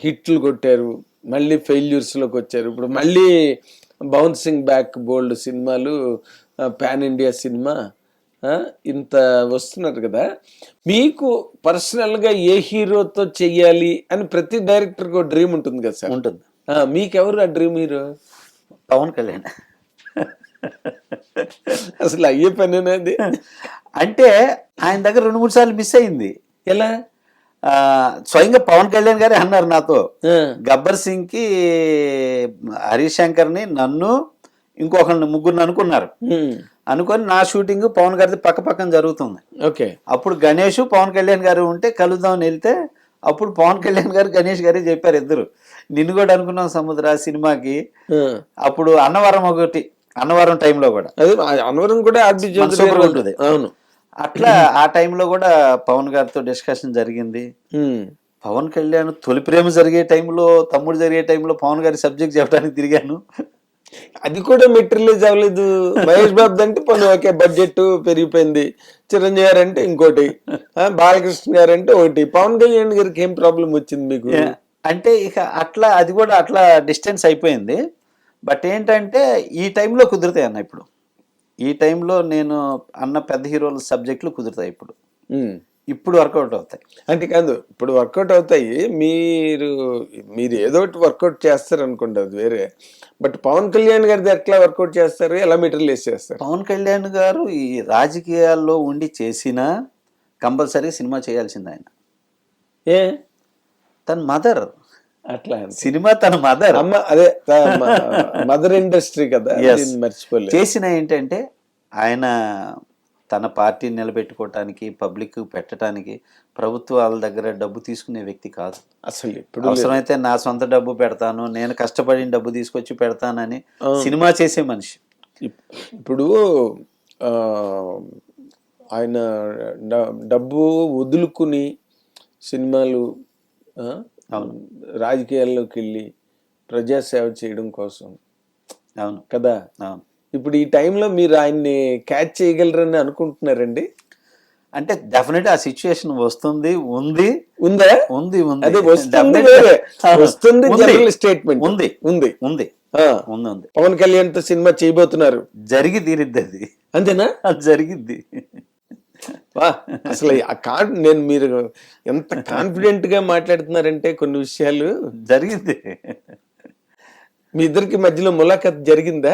హిట్లు కొట్టారు, మళ్ళీ ఫెయిల్యూర్స్లోకి వచ్చారు. ఇప్పుడు మళ్ళీ బౌన్సింగ్ బ్యాక్ బోల్డ్ సినిమాలు, పాన్ ఇండియా సినిమా ఇంత వస్తున్నారు కదా. మీకు పర్సనల్గా ఏ హీరోతో చెయ్యాలి అని ప్రతి డైరెక్టర్కి ఒక డ్రీమ్ ఉంటుంది కదా సార్? ఉంటుంది. మీకెవరు ఆ డ్రీమ్ హీరో? పవన్ కళ్యాణ్. అసలు అయ్యే పనేది. అంటే ఆయన దగ్గర 2-3 సార్లు మిస్ అయింది. ఎలా? స్వయంగా పవన్ కళ్యాణ్ గారే అన్నారు నాతో, గబ్బర్ సింగ్ కి హరీష్ శంకర్ని, నన్ను, ఇంకొకరిని, ముగ్గురిని అనుకొని నా షూటింగ్ పవన్ గారిది పక్కన జరుగుతుంది. ఓకే, అప్పుడు గణేష్ పవన్ కళ్యాణ్ గారు ఉంటే కలుద్దామని వెళ్తే అప్పుడు పవన్ కళ్యాణ్ గారు గణేష్ గారే చెప్పారు, ఇద్దరు నిన్ను కూడా అనుకున్నాం సముద్ర సినిమాకి. అప్పుడు అన్నవరం టైంలో కూడా, అన్నవరం కూడా ఉంటుంది. అవును, అట్లా ఆ టైంలో కూడా పవన్ గారితో డిస్కషన్ జరిగింది. పవన్ కళ్యాణ్ తొలి ప్రేమ జరిగే టైంలో, తమ్ముడు జరిగే టైంలో పవన్ గారి సబ్జెక్ట్ చెప్పడానికి తిరిగాను. అది కూడా మెటీరియలైజ్ అవ్వలేదు. మహేష్ బాబు అంటే పని ఓకే, బడ్జెట్ పెరిగిపోయింది. చిరంజీవి గారు అంటే ఇంకోటి, బాలకృష్ణ గారు అంటే ఒకటి, పవన్ కళ్యాణ్ గారికి ఏం ప్రాబ్లం వచ్చింది మీకు? అంటే ఇక అట్లా అది కూడా అట్లా డిస్టెన్స్ అయిపోయింది. బట్ ఏంటంటే ఈ టైంలో కుదురుతాయి అన్న ఇప్పుడు. ఈ టైంలో నేను అన్న పెద్ద హీరోల సబ్జెక్టులు కుదురుతాయి ఇప్పుడు. ఇప్పుడు వర్కౌట్ అవుతాయి. అంటే కాదు, ఇప్పుడు వర్కౌట్ అవుతాయి. మీరు ఏదో ఒకటి వర్కౌట్ చేస్తారు అనుకోండి, అది వేరే. బట్ పవన్ కళ్యాణ్ గారిది ఎట్లా వర్కౌట్ చేస్తారు, ఎలా మెటీరియలైజ్ చేస్తారు? పవన్ కళ్యాణ్ గారు ఈ రాజకీయాల్లో ఉండి చేసినా కంపల్సరీ సినిమా చేయాల్సింది ఆయన. ఏ తన మదర్, అట్లా సినిమా తన మదర్, అమ్మ అదే మదర్ ఇండస్ట్రీ కదా, మర్చిపోలేదు. చేసిన ఏంటంటే ఆయన తన పార్టీని నిలబెట్టుకోవటానికి, పబ్లిక్ పెట్టడానికి ప్రభుత్వాల దగ్గర డబ్బు తీసుకునే వ్యక్తి కాదు. అసలు ఇప్పుడు అవసరమైతే నా సొంత డబ్బు పెడతాను, నేను కష్టపడిన డబ్బు తీసుకొచ్చి పెడతానని సినిమా చేసే మనిషి. ఇప్పుడు ఆయన డబ్బు వదులుకుని సినిమాలు, రాజకీయాల్లోకి వెళ్ళి ప్రజాసేవ చేయడం కోసం. అవును కదా. అవును. ఇప్పుడు ఈ టైంలో మీరు ఆయన్ని క్యాచ్ చేయగలరని అనుకుంటున్నారండి? అంటే డెఫినెట్ ఆ సిచ్యుయేషన్ వస్తుంది, ఉందా, ఉంది. అదే వస్తుంది, జనరల్ స్టేట్మెంట్ ఉంది. పవన్ కళ్యాణ్ తో సినిమా చేయబోతున్నారు, జరిగి తీరిద్ది అది. అంతేనా? అది జరిగిద్ది. అసలు నేను మీరు ఎంత కాన్ఫిడెంట్ గా మాట్లాడుతున్నారంటే కొన్ని విషయాలు జరిగింది. మీ ఇద్దరికి మధ్యలో ములాఖత్ జరిగిందా?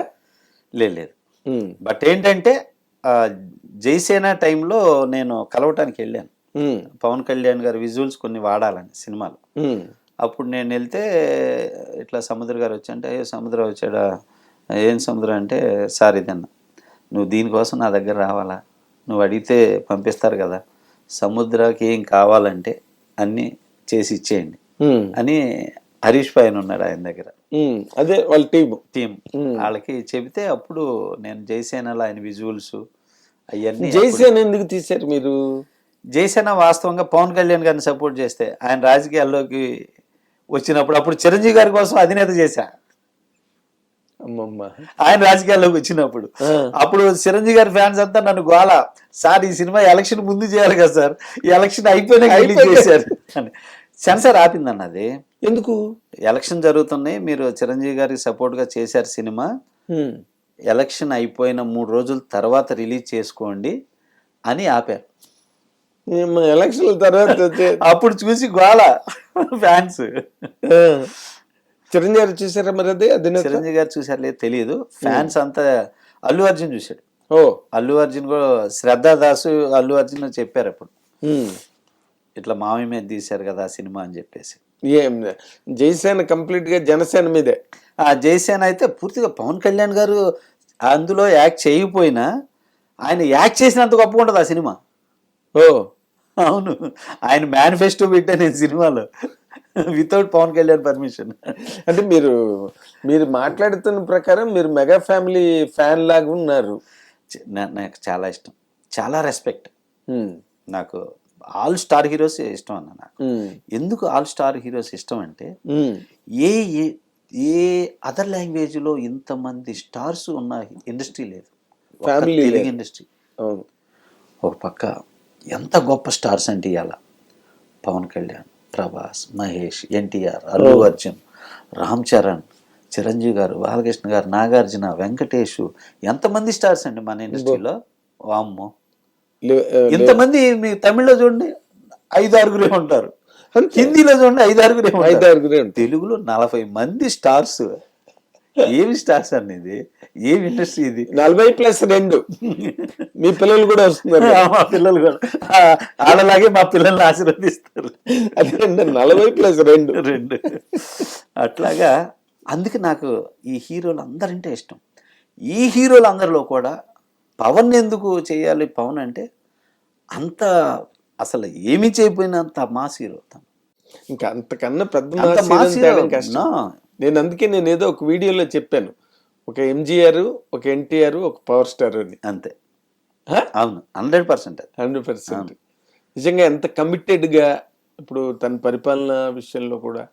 లేదు. బట్ ఏంటంటే జైసేన టైంలో నేను కలవటానికి వెళ్ళాను. పవన్ కళ్యాణ్ గారి విజువల్స్ కొన్ని వాడాలని సినిమాలో. అప్పుడు నేను వెళ్తే ఇట్లా సముద్ర గారు వచ్చి అంటే, సముద్ర వచ్చాడా, ఏం సముద్ర అంటే, సార్ ఇదన్నా, నువ్వు దీనికోసం నా దగ్గర రావాలా, నువ్వు అడిగితే పంపిస్తారు కదా, సముద్రకి ఏం కావాలంటే అన్నీ చేసి ఇచ్చేయండి అని హరీష్ పైన ఉన్నాడు ఆయన దగ్గర. అదే వాళ్ళ టీం వాళ్ళకి చెబితే అప్పుడు నేను జైసేనలో ఆయన విజువల్స్ అవన్నీ. జైసేన ఎందుకు తీశారు మీరు? జైసేన వాస్తవంగా పవన్ కళ్యాణ్ గారిని సపోర్ట్ చేస్తే ఆయన రాజకీయాల్లోకి వచ్చినప్పుడు, అప్పుడు చిరంజీవి గారి కోసం అధినేత చేశా. ఆయన రాజకీయాల్లోకి వచ్చినప్పుడు అప్పుడు చిరంజీవి గారి ఫ్యాన్స్ అంతా నన్ను గోల, సార్ ఈ సినిమా ఎలక్షన్ ముందు చేయాలి కదా సార్, ఈ ఎలక్షన్ అయిపోయినాక రిలీజ్ చేశారు అని. సెన్సార్ ఆపిందన్న అది. ఎందుకు? ఎలక్షన్ జరుగుతున్నాయి, మీరు చిరంజీవి గారికి సపోర్ట్ గా చేశారు సినిమా, ఎలక్షన్ అయిపోయిన 3 రోజుల తర్వాత రిలీజ్ చేసుకోండి అని ఆపారు. ఎలక్షన్ తర్వాత అప్పుడు చూసి గోల ఫ్యాన్స్. చిరంజీవి గారు చూసారా మరి? చిరంజీవి గారు చూసారు లేదు తెలియదు, ఫ్యాన్స్ అంతా. అల్లు అర్జున్ చూశాడు. అల్లు అర్జున్ కూడా, శ్రద్ధా దాసు అల్లు అర్జున్ చెప్పారు అప్పుడు, ఇట్లా మామయ్య మీద తీశారు కదా సినిమా అని చెప్పేసి. జైసేన కంప్లీట్ గా జనసేన మీదే. ఆ జైసేన అయితే పూర్తిగా పవన్ కళ్యాణ్ గారు అందులో యాక్ట్ చేయకపోయినా ఆయన యాక్ట్ చేసినంత గొప్పగా ఉంటుంది ఆ సినిమా. అవును, ఆయన మేనిఫెస్టో పెట్టా నేను సినిమాలో, వితౌట్ పవన్ కళ్యాణ్ పర్మిషన్. అంటే మీరు మాట్లాడుతున్న ప్రకారం మీరు మెగా ఫ్యామిలీ ఫ్యాన్ లాగా ఉన్నారు. నాకు చాలా ఇష్టం, చాలా రెస్పెక్ట్. నాకు ఆల్ స్టార్ హీరోస్ ఇష్టం అన్న. నాకు ఎందుకు ఆల్ స్టార్ హీరోస్ ఇష్టం అంటే, ఏ అదర్ లాంగ్వేజ్ లో ఇంతమంది స్టార్స్ ఉన్న ఇండస్ట్రీ లేదు, తెలుగు ఇండస్ట్రీ. ఒక పక్క ఎంత గొప్ప స్టార్స్ అంటే ఇవాళ పవన్ కళ్యాణ్, ప్రభాస్, మహేష్, ఎన్టీఆర్, అల్లు అర్జున్, రామ్ చరణ్, చిరంజీవి గారు, బాలకృష్ణ గారు, నాగార్జున, వెంకటేష్, ఎంతమంది స్టార్స్ అండి మన ఇండస్ట్రీలో. వామ్మో, ఇంతమంది. మీ తమిళ్లో చూడండి 5-6 ఉంటారు, హిందీలో చూడండి 5-6 ఉంటారు, తెలుగులో 40 మంది స్టార్స్. ఏమి స్టార్స్ అనేది, ఏమి ఇండస్ట్రీ ఇది? 40+2. మీ పిల్లలు కూడా వస్తున్నారు. మా పిల్లలు కూడా వాళ్ళలాగే మా పిల్లల్ని ఆశీర్వదిస్తారు. అదే 40+2. అట్లాగా. అందుకే నాకు ఈ హీరోలు అందరంటే ఇష్టం. ఈ హీరోలు అందరిలో కూడా పవన్ ఎందుకు చేయాలి, పవన్ అంటే అంత అసలు ఏమి చేయకపోయినంత మాస్ హీరో. ఇంకా అంతకన్నా పెద్ద మాస్ హీరో. అందుకే నేను ఏదో ఒక వీడియోలో చెప్పాను, ఒక ఎంజీఆర్, ఒక ఎన్టీఆర్, ఒక పవర్ స్టార్ అని. అంతే. అవును, 100%. నిజంగా ఎంత కమిటెడ్ గా. ఇప్పుడు తన పరిపాలన విషయంలో కూడా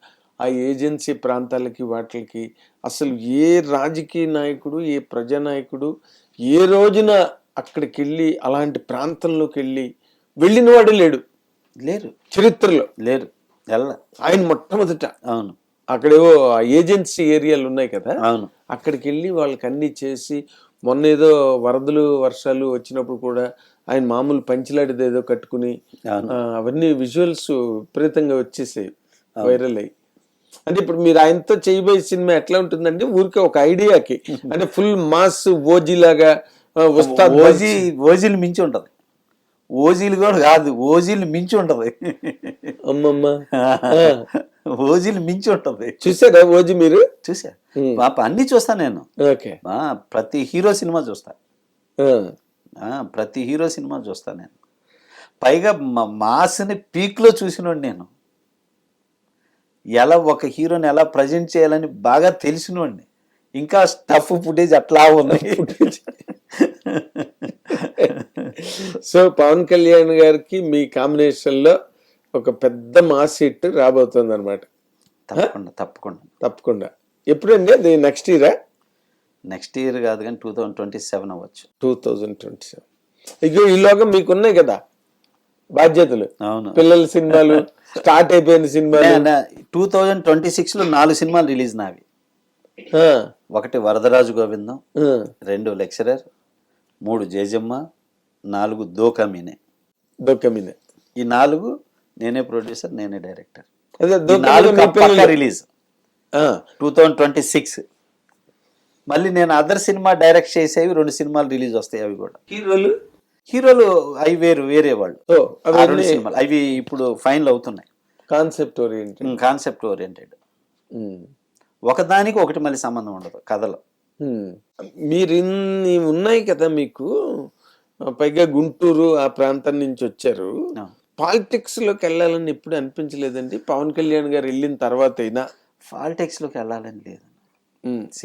ఆ ఏజెన్సీ ప్రాంతాలకి వాటికి అసలు ఏ రాజకీయ నాయకుడు, ఏ ప్రజానాయకుడు ఏ రోజున అక్కడికి వెళ్ళి అలాంటి ప్రాంతంలోకి వెళ్ళిన వాడు లేడు లేరు, చరిత్రలో. లేరు, ఎల్ల. ఆయన మొట్టమొదట అవును, అక్కడేవో ఏజెన్సీ ఏరియాలు ఉన్నాయి కదా, అవును, అక్కడికి వెళ్ళి వాళ్ళకి అన్ని చేసి, మొన్న ఏదో వరదలు వర్షాలు వచ్చినప్పుడు కూడా ఆయన మామూలు పంచిలాడిది ఏదో కట్టుకుని అవును. అవన్నీ విజువల్స్ విపరీతంగా వచ్చేసాయి, వైరల్ అయ్యి. అంటే ఇప్పుడు మీరు ఆయనతో చేయబోయే సినిమా ఎట్లా ఉంటుందంటే ఊరికే ఒక ఐడియాకి, అంటే ఫుల్ మాస్ ఓజీ లాగా ఉస్తాద్ ఓజీలు మించి ఉంటది. ఓజీలు కూడా కాదు, ఓజీలు మించి ఉంటది. అమ్మమ్మ ఓజీలు మించి ఉంటది. చూసారా ఓజీ మీరు? చూసా పాప, అన్ని చూస్తా నేను. ఓకే. ప్రతి హీరో సినిమా చూస్తా, ప్రతి హీరో సినిమా చూస్తా నేను. పైగా మాస్ని పీక్లో చూసినోడు నేను. ఎలా ఒక హీరోని ఎలా ప్రజెంట్ చేయాలని బాగా తెలిసినోడిని. ఇంకా స్టఫ్ ఫుటేజ్ అట్లా ఉన్నాయి. సో పవన్ కళ్యాణ్ గారికి మీ కాంబినేషన్ లో ఒక పెద్ద మాస్ హిట్ రాబోతుంది అనమాట. తప్పకుండా, తప్పకుండా, తప్పకుండా. ఎప్పుడండి అది? నెక్స్ట్ ఇయరా? నెక్స్ట్ ఇయర్ కాదు కానీ 2027 అవ్వచ్చు. 2027. ఇక ఈలోగా మీకున్నాయి కదా బాధ్యతలు. అవును, పిల్లల సినిమాలు స్టార్ట్ అయిపోయిన సినిమాలు. 2026లో 4 సినిమాలు రిలీజ్ నావి. 1 వరదరాజు గోవిందం, 2 లెక్చరర్, 3 జేజమ్మ, 4 దోకమీనే. ఈ 4 నేనే ప్రొడ్యూసర్, నేనే డైరెక్టర్. రిలీజ్ 2026. మళ్ళీ నేను అదర్ సినిమా డైరెక్ట్ చేసేవి 2 సినిమాలు రిలీజ్ వస్తాయి. అవి కూడా హీరోలు అవి వేరే వాళ్ళు. 2 సినిమాలు అవి ఇప్పుడు ఫైనల్ అవుతున్నాయి. Concept oriented. ఒకదానికి ఒకటి మళ్ళీ సంబంధం ఉండదు కథలో. మీరు ఇన్ని ఉన్నాయి కదా మీకు, పైగా గుంటూరు ఆ ప్రాంతం నుంచి వచ్చారు. పాలిటిక్స్ లోకి వెళ్ళాలని ఎప్పుడు అనిపించలేదండి? పవన్ కళ్యాణ్ గారు వెళ్ళిన తర్వాత అయినా పాలిటిక్స్ లోకి వెళ్ళాలని లేదు,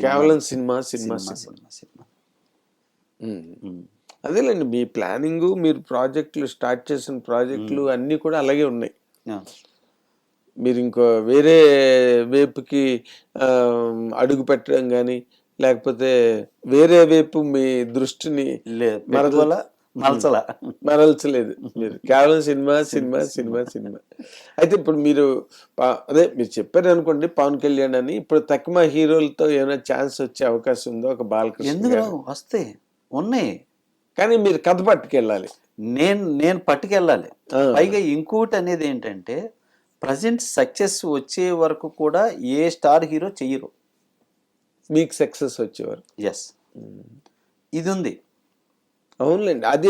కేవలం సినిమా. అదేలేండి, మీ ప్లానింగ్, మీరు ప్రాజెక్టులు స్టార్ట్ చేసిన ప్రాజెక్టులు అన్నీ కూడా అలాగే ఉన్నాయి. మీరు ఇంకో వేరే వైపుకి అడుగు పెట్టడం కానీ, లేకపోతే వేరే వైపు మీ దృష్టిని మరల్చలేదు. మీరు కేవలం సినిమా. అయితే ఇప్పుడు మీరు మీరు చెప్పారు అనుకోండి పవన్ కళ్యాణ్ అని, ఇప్పుడు తక్కువ హీరోలతో ఏమైనా ఛాన్స్ వచ్చే అవకాశం ఉందో? ఒక బాలకృష్ణ వస్తే ఉన్నాయి, కానీ మీరు కథ పట్టుకెళ్ళాలి. నేను పట్టుకెళ్ళాలి. పైగా ఇంకోటి అనేది ఏంటంటే, ప్రజెంట్ సక్సెస్ వచ్చే వరకు కూడా ఏ స్టార్ హీరో చెయ్యరు. మీకు సక్సెస్ వచ్చేవారు? ఎస్, ఇది ఉంది. అవునులేండి, అది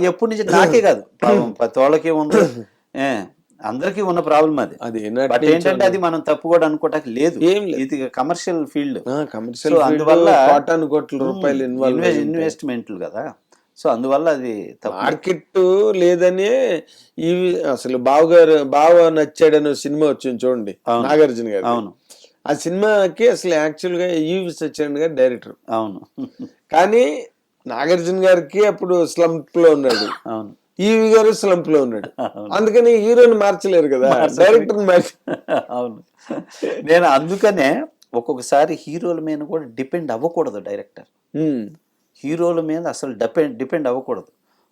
ఎప్పటి నుంచి నాకే కాదు, ప్రతి వాళ్ళకి ఉంది, అందరికీ ఉన్న ప్రాబ్లం అది. బట్ ఏంటంటే అది మనం తప్పు కూడా అనుకోవటానికి లేదు. ఇది కమర్షియల్ ఫీల్డ్, అందువల్ల కోట్ల రూపాయలు ఇన్వెస్ట్మెంట్లు కదా. సో అందువల్ల అది మార్కెట్ లేదనే ఇవి. అసలు బావ నచ్చాడని సినిమా వచ్చింది చూడండి, నాగార్జున గారు. అవును, ఆ సినిమాకి అసలు యాక్చువల్ గా ఈవి సత్యనారాయణ గారు డైరెక్టర్. అవును, కానీ నాగార్జున గారికి అప్పుడు స్లంప్ లో ఉన్నాడు, అవును, ఈవి గారు స్లంప్ లో ఉన్నాడు. అందుకని హీరోని మార్చలేరు కదా, డైరెక్టర్ అవును. నేను అందుకనే ఒక్కొక్కసారి హీరోల మీద కూడా డిపెండ్ అవ్వకూడదు డైరెక్టర్. హీరోల మీద అసలు డిపెండ్ అవ్వకూడదు.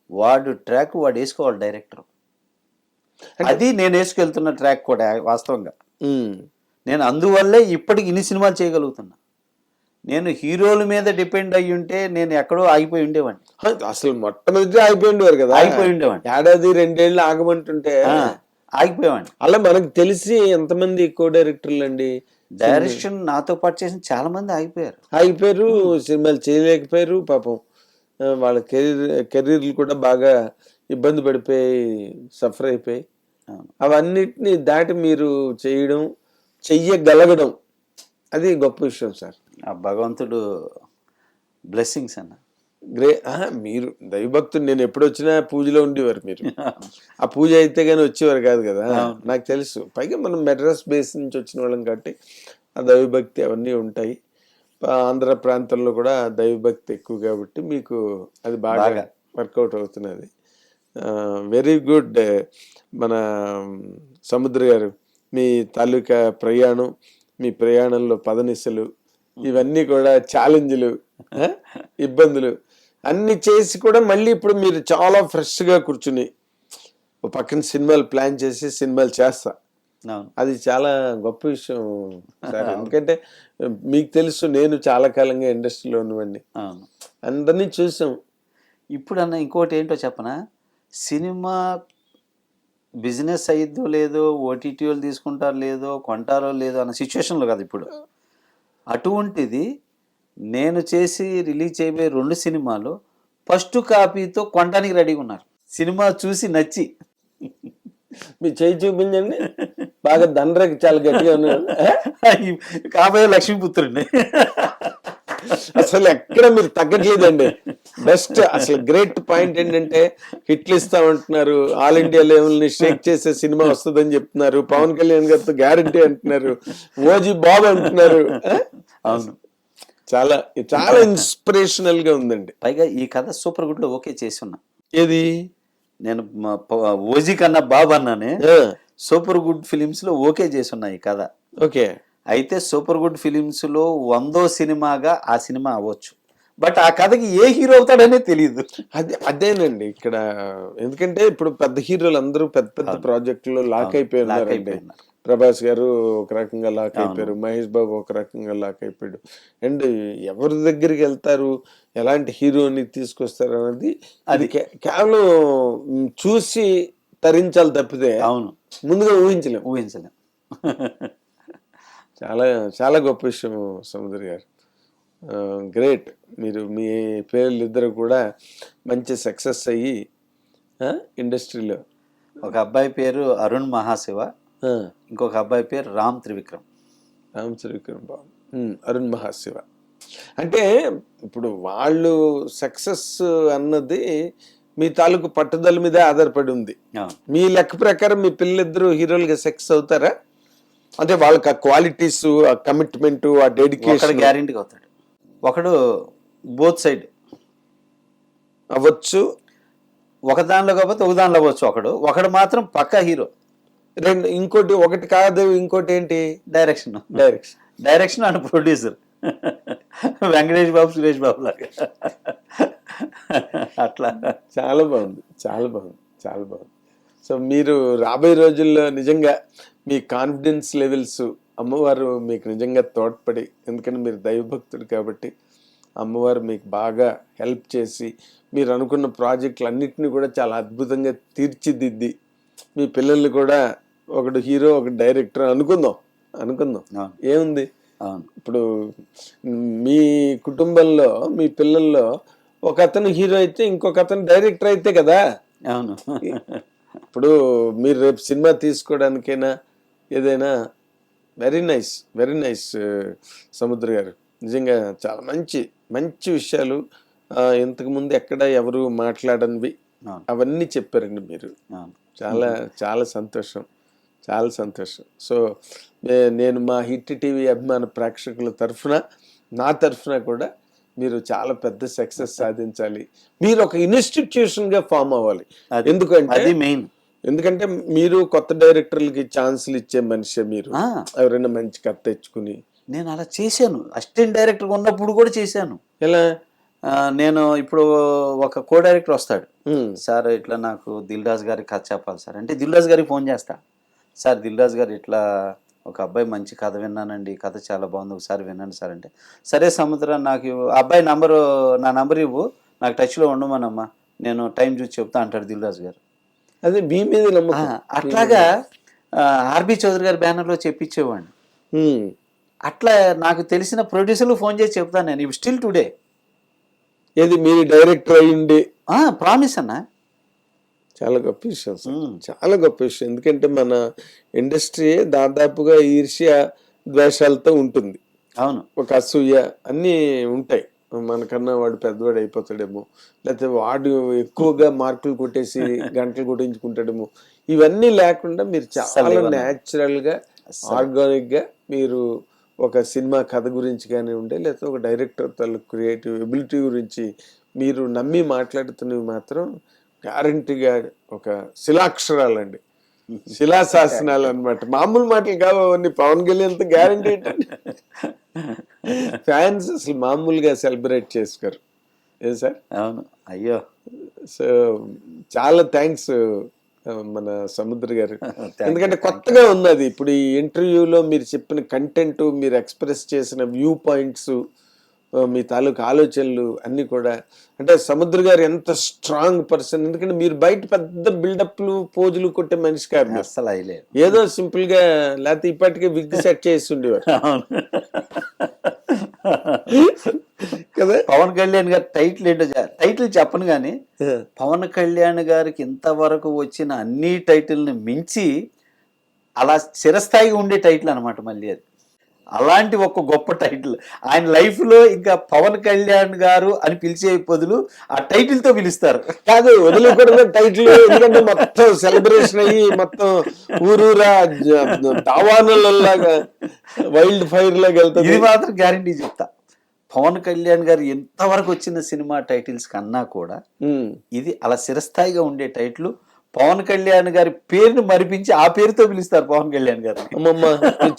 వాడు ట్రాక్ వాడు వేసుకోవాలి డైరెక్టర్. అది నేను వేసుకెళ్తున్న ట్రాక్ కూడా వాస్తవంగా. నేను అందువల్లే ఇప్పటికి ఇన్ని సినిమాలు చేయగలుగుతున్నా. నేను హీరోల మీద డిపెండ్ అయ్యి ఉంటే నేను ఎక్కడో ఆగిపోయి ఉండేవాడిని. అసలు మొట్టమొదటి ఆగిపోయి ఉండేవారు కదా, ఏడాది 2 ఏళ్ళు ఆగమంటుంటే ఆగిపోయేవాడిని. అలా మనకు తెలిసి ఎంతమంది కో డైరెక్టర్లు అండి డైరెక్షన్ నాతో పాటు చేసిన చాలా మంది ఆగిపోయారు, సినిమాలు చేయలేకపోయారు. పాపం వాళ్ళ కెరీర్లు కూడా బాగా ఇబ్బంది పడిపోయి సఫర్ అయిపోయి, అవన్నిటిని దాటి మీరు చెయ్యగలగడం అది గొప్ప విషయం సార్. ఆ భగవంతుడు బ్లెస్సింగ్స్ అన్న. మీరు దైవభక్తుడు. నేను ఎప్పుడు వచ్చినా పూజలో ఉండేవారు మీరు. ఆ పూజ అయితే కానీ వచ్చేవారు కాదు కదా, నాకు తెలుసు. పైగా మనం మెడ్రాస్ బేస్ నుంచి వచ్చిన వాళ్ళం కాబట్టి ఆ దైవభక్తి అవన్నీ ఉంటాయి. ఆంధ్ర ప్రాంతంలో కూడా దైవభక్తి ఎక్కువ కాబట్టి మీకు అది బాగా వర్కౌట్ అవుతున్నది. Very good. మన సముద్ర గారు మీ తాలూకా ప్రయాణం, మీ ప్రయాణంలో పదనిసలు, ఇవన్నీ కూడా ఛాలెంజ్లు, ఇబ్బందులు అన్ని చేసి కూడా మళ్ళీ ఇప్పుడు మీరు చాలా ఫ్రెష్గా కూర్చుని ఓ పక్కన సినిమాలు ప్లాన్ చేసి సినిమాలు చేస్తా, అవును. అది చాలా గొప్ప విషయం సార్. ఎందుకంటే మీకు తెలుసు, నేను చాలా కాలంగా ఇండస్ట్రీలో ఉన్నవాడిని, అవును. అందరినీ చూసాం. ఇప్పుడన్నా ఇంకోటి ఏంటో చెప్పనా, సినిమా బిజినెస్ అయ్యిద్దో లేదో, ఓటీటీ వాళ్ళు తీసుకుంటారో లేదో, కొంటారో లేదో అన్న సిచ్యువేషన్లో కాదు ఇప్పుడు. అటువంటిది నేను చేసి రిలీజ్ చేయబోయే 2 సినిమాలు ఫస్ట్ కాపీతో కొనడానికి రెడీగా ఉన్నారు, సినిమా చూసి నచ్చి. మీ చేయి చూపించండి, బాగా దండరకి చాలా గట్టిగా ఉన్నాడు. కాబోయే లక్ష్మీపుత్రుడిని. అసలు ఎక్కడ మీరు తగ్గట్లేదండి. బెస్ట్, అసలు గ్రేట్ పాయింట్ ఏంటంటే హిట్లు ఇస్తా ఉంటున్నారు, ఆల్ ఇండియా లెవెల్ ని షేక్ చేసే సినిమా వస్తుందని చెప్తున్నారు, పవన్ కళ్యాణ్ గారితో గ్యారంటీ అంటున్నారు, ఓజీ బాబు అంటున్నారు. అవును, చాలా చాలా ఇన్స్పిరేషనల్ గా ఉందండి. పైగా ఈ కథ సూపర్ గుడ్ లో ఓకే చేసి ఉన్నా. ఏది? నేను ఓజీ కన్నా బాబు అన్నానే, సూపర్ గుడ్ ఫిలిమ్స్ లో ఓకే చేసి ఉన్నా ఈ కథ. ఓకే. అయితే సూపర్ గుడ్ ఫిలిమ్స్ లో 100వ సినిమాగా ఆ సినిమా అవ్వచ్చు, బట్ ఆ కథకి ఏ హీరో అవుతాడనే తెలియదు. అదేనండి ఇక్కడ. ఎందుకంటే ఇప్పుడు పెద్ద హీరోలు అందరూ పెద్ద పెద్ద ప్రాజెక్టులో లాక్ అయిపోయి ఉన్నారండి. ప్రభాస్ గారు ఒక రకంగా లాక్ అయిపోయారు, మహేష్ బాబు ఒక రకంగా లాక్ అయిపోయాడు. అండ్ ఎవరి దగ్గరికి వెళ్తారు, ఎలాంటి హీరోని తీసుకొస్తారు అనేది అది కేవలం చూసి తరించాలి తప్పితే అవును ముందుగా ఊహించలేం. చాలా చాలా గొప్ప విషయం సముద్ర గారు. గ్రేట్. మీరు మీ పేర్లు ఇద్దరు కూడా మంచి సక్సెస్ అయ్యి ఇండస్ట్రీలో. ఒక అబ్బాయి పేరు అరుణ్ మహాశివ, ఇంకొక అబ్బాయి పేరు రామ్ త్రివిక్రమ్. బాబు, అరుణ్ మహాశివ. అంటే ఇప్పుడు వాళ్ళు సక్సెస్ అన్నది మీ తాలూకు పట్టుదల మీదే ఆధారపడి ఉంది. మీ లెక్క ప్రకారం మీ పిల్లలిద్దరు హీరోలుగా సక్సెస్ అవుతారా? అంటే వాళ్ళకి ఆ క్వాలిటీస్, ఆ కమిట్మెంట్, ఆ డెడికేషన్ గ్యారెంటీగా అవుతాడు. ఒకడు బోత్ సైడ్ అవ్వచ్చు, ఒక దానిలో కాకపోతే ఒక దానిలో అవ్వచ్చు. ఒకడు మాత్రం పక్కా హీరో. ఇంకోటి ఒకటి కాదు, ఇంకోటి ఏంటి? Direction and producer. Venkatesh Babu, Suresh Babu లాగా. అట్లా చాలా బాగుంది. సో మీరు రాబోయే రోజుల్లో నిజంగా మీ కాన్ఫిడెన్స్ లెవెల్స్ అమ్మవారు మీకు నిజంగా తోడ్పడి, ఎందుకంటే మీరు దైవభక్తుడు కాబట్టి అమ్మవారు మీకు బాగా హెల్ప్ చేసి మీరు అనుకున్న ప్రాజెక్టులు అన్నిటిని కూడా చాలా అద్భుతంగా తీర్చిదిద్ది, మీ పిల్లల్ని కూడా ఒకడు హీరో ఒకటి డైరెక్టర్ అనుకుందాం. ఏముంది ఇప్పుడు మీ కుటుంబంలో మీ పిల్లల్లో ఒక అతను హీరో అయితే ఇంకొక అతను డైరెక్టర్ అయితే కదా. అవును. ఇప్పుడు మీరు రేపు సినిమా తీసుకోవడానికైనా ఏదైనా వెరీ నైస్ సముద్ర గారు. నిజంగా చాలా మంచి విషయాలు, ఇంతకుముందు ఎక్కడ ఎవరు మాట్లాడనివి అవన్నీ చెప్పారండి మీరు. చాలా చాలా సంతోషం. సో నేను మా హిట్ టీవీ అభిమాన ప్రేక్షకుల తరఫున, నా తరఫున కూడా మీరు చాలా పెద్ద సక్సెస్ సాధించాలి. మీరు ఒక ఇన్స్టిట్యూషన్ గా ఫామ్ అవ్వాలి. ఎందుకంటే మీరు కొత్త డైరెక్టర్లకి ఛాన్సులు ఇచ్చే మనిషి. మీరు ఎవరైనా మంచి కథ తెచ్చుకుని. నేను అలా చేశాను, అసిస్టెంట్ డైరెక్టర్ ఉన్నప్పుడు కూడా చేశాను. ఎలా? నేను ఇప్పుడు ఒక కో డైరెక్టర్ వస్తాడు, సార్ ఇట్లా నాకు దిల్ రాజు గారికి కథ చెప్పాలి సార్ అంటే, దిల్ రాజు గారికి ఫోన్ చేస్తా, సార్ దిల్ రాజు గారు ఇట్లా ఒక అబ్బాయి మంచి కథ విన్నానండి, కథ చాలా బాగుంది, ఒకసారి వినండి సార్ అంటే, సరే సముద్ర నాకు అబ్బాయి నా నంబర్ ఇవ్వు, నాకు టచ్లో ఉండమనమ్మా, నేను టైం చూసి చెప్తా అంటాడు దిల్ రాజు గారు. అదే మీ మీద నమ్మకం. అట్లాగా ఆర్బి చౌదరి గారి బ్యానర్లో చెప్పించేవాడిని. అట్లా నాకు తెలిసిన ప్రొడ్యూసర్లు ఫోన్ చేసి చెప్తాను నేను స్టిల్ టుడే. ఏది మీరు డైరెక్టర్ అయ్యింది? ప్రామిస్ అన్న. చాలా గొప్ప విషయం సార్, చాలా గొప్ప విషయం. ఎందుకంటే మన ఇండస్ట్రీ దాదాపుగా ఈర్ష్య ద్వేషాలతో ఉంటుంది. అవును, ఒక అసూయ అన్నీ ఉంటాయి. మనకన్నా వాడు పెద్దవాడు అయిపోతాడేమో, లేకపోతే వాడు ఎక్కువగా మార్కులు కొట్టేసి గంటలు కొట్టించుకుంటాడేమో, ఇవన్నీ లేకుండా మీరు చాలా న్యాచురల్ గా, ఆర్గానిక్ గా మీరు ఒక సినిమా కథ గురించి కానివ్వండి, లేకపోతే ఒక డైరెక్టర్ తన క్రియేటివ్ ఎబిలిటీ గురించి మీరు నమ్మి మాట్లాడుతున్నవి మాత్రం గ్యారంటీగా ఒక శిలాక్షరాలండి. శిలాశాసనాలు అన్నమాట. మామూలు మాటలు కావు అవన్నీ. పవన్ కళ్యాణ్ గ్యారంటీ ఏంటంటే ఫ్యాన్స్ అసలు మామూలుగా సెలబ్రేట్ చేసుకోరు. ఏం సార్? అవును. అయ్యో, సో చాలా థ్యాంక్స్ మన సముద్ర గారు. ఎందుకంటే కొత్తగా ఉన్నది ఇప్పుడు ఈ ఇంటర్వ్యూలో మీరు చెప్పిన కంటెంట్, మీరు ఎక్స్ప్రెస్ చేసిన వ్యూ పాయింట్స్, మీ తాలూకు ఆలోచనలు అన్నీ కూడా. అంటే సముద్ర గారు ఎంత స్ట్రాంగ్ పర్సన్. ఎందుకంటే మీరు బయట పెద్ద బిల్డప్లు పోజులు కొట్టే మనిషి కాదు మీరు. అస్సలు అయ్యలేదు. ఏదో సింపుల్ గా, లేకపోతే ఇప్పటికే విగ్ సెట్ చేసి ఉండేవారు కదా. పవన్ కళ్యాణ్ గారి టైటిల్ ఏంటో టైటిల్ చెప్పను కానీ, పవన్ కళ్యాణ్ గారికి ఇంతవరకు వచ్చిన అన్ని టైటిల్ని మించి అలా చిరస్థాయిగా ఉండే టైటిల్ అనమాట మళ్ళీ అది. అలాంటి ఒక గొప్ప టైటిల్ ఆయన లైఫ్ లో ఇంకా పవన్ కళ్యాణ్ గారు అని పిలిచే బదులు ఆ టైటిల్ తో పిలుస్తారు. కాదు, వదిలేకూడదు టైటిల్. ఎందుకంటే మొత్తం సెలబ్రేషన్ అయ్యి మొత్తం ఊరూరా దావానలాగా వైల్డ్ ఫైర్ లాగా వెళ్తుంది. ఇది మాత్రం గ్యారంటీ చెప్తా, పవన్ కళ్యాణ్ గారు ఎంతవరకు వచ్చిన సినిమా టైటిల్స్ కన్నా కూడా ఇది అలా చిరస్థాయిగా ఉండే టైటిల్. పవన్ కళ్యాణ్ గారి పేరుని మరిపించి ఆ పేరుతో పిలుస్తారు పవన్ కళ్యాణ్ గారు. అమ్మమ్మ,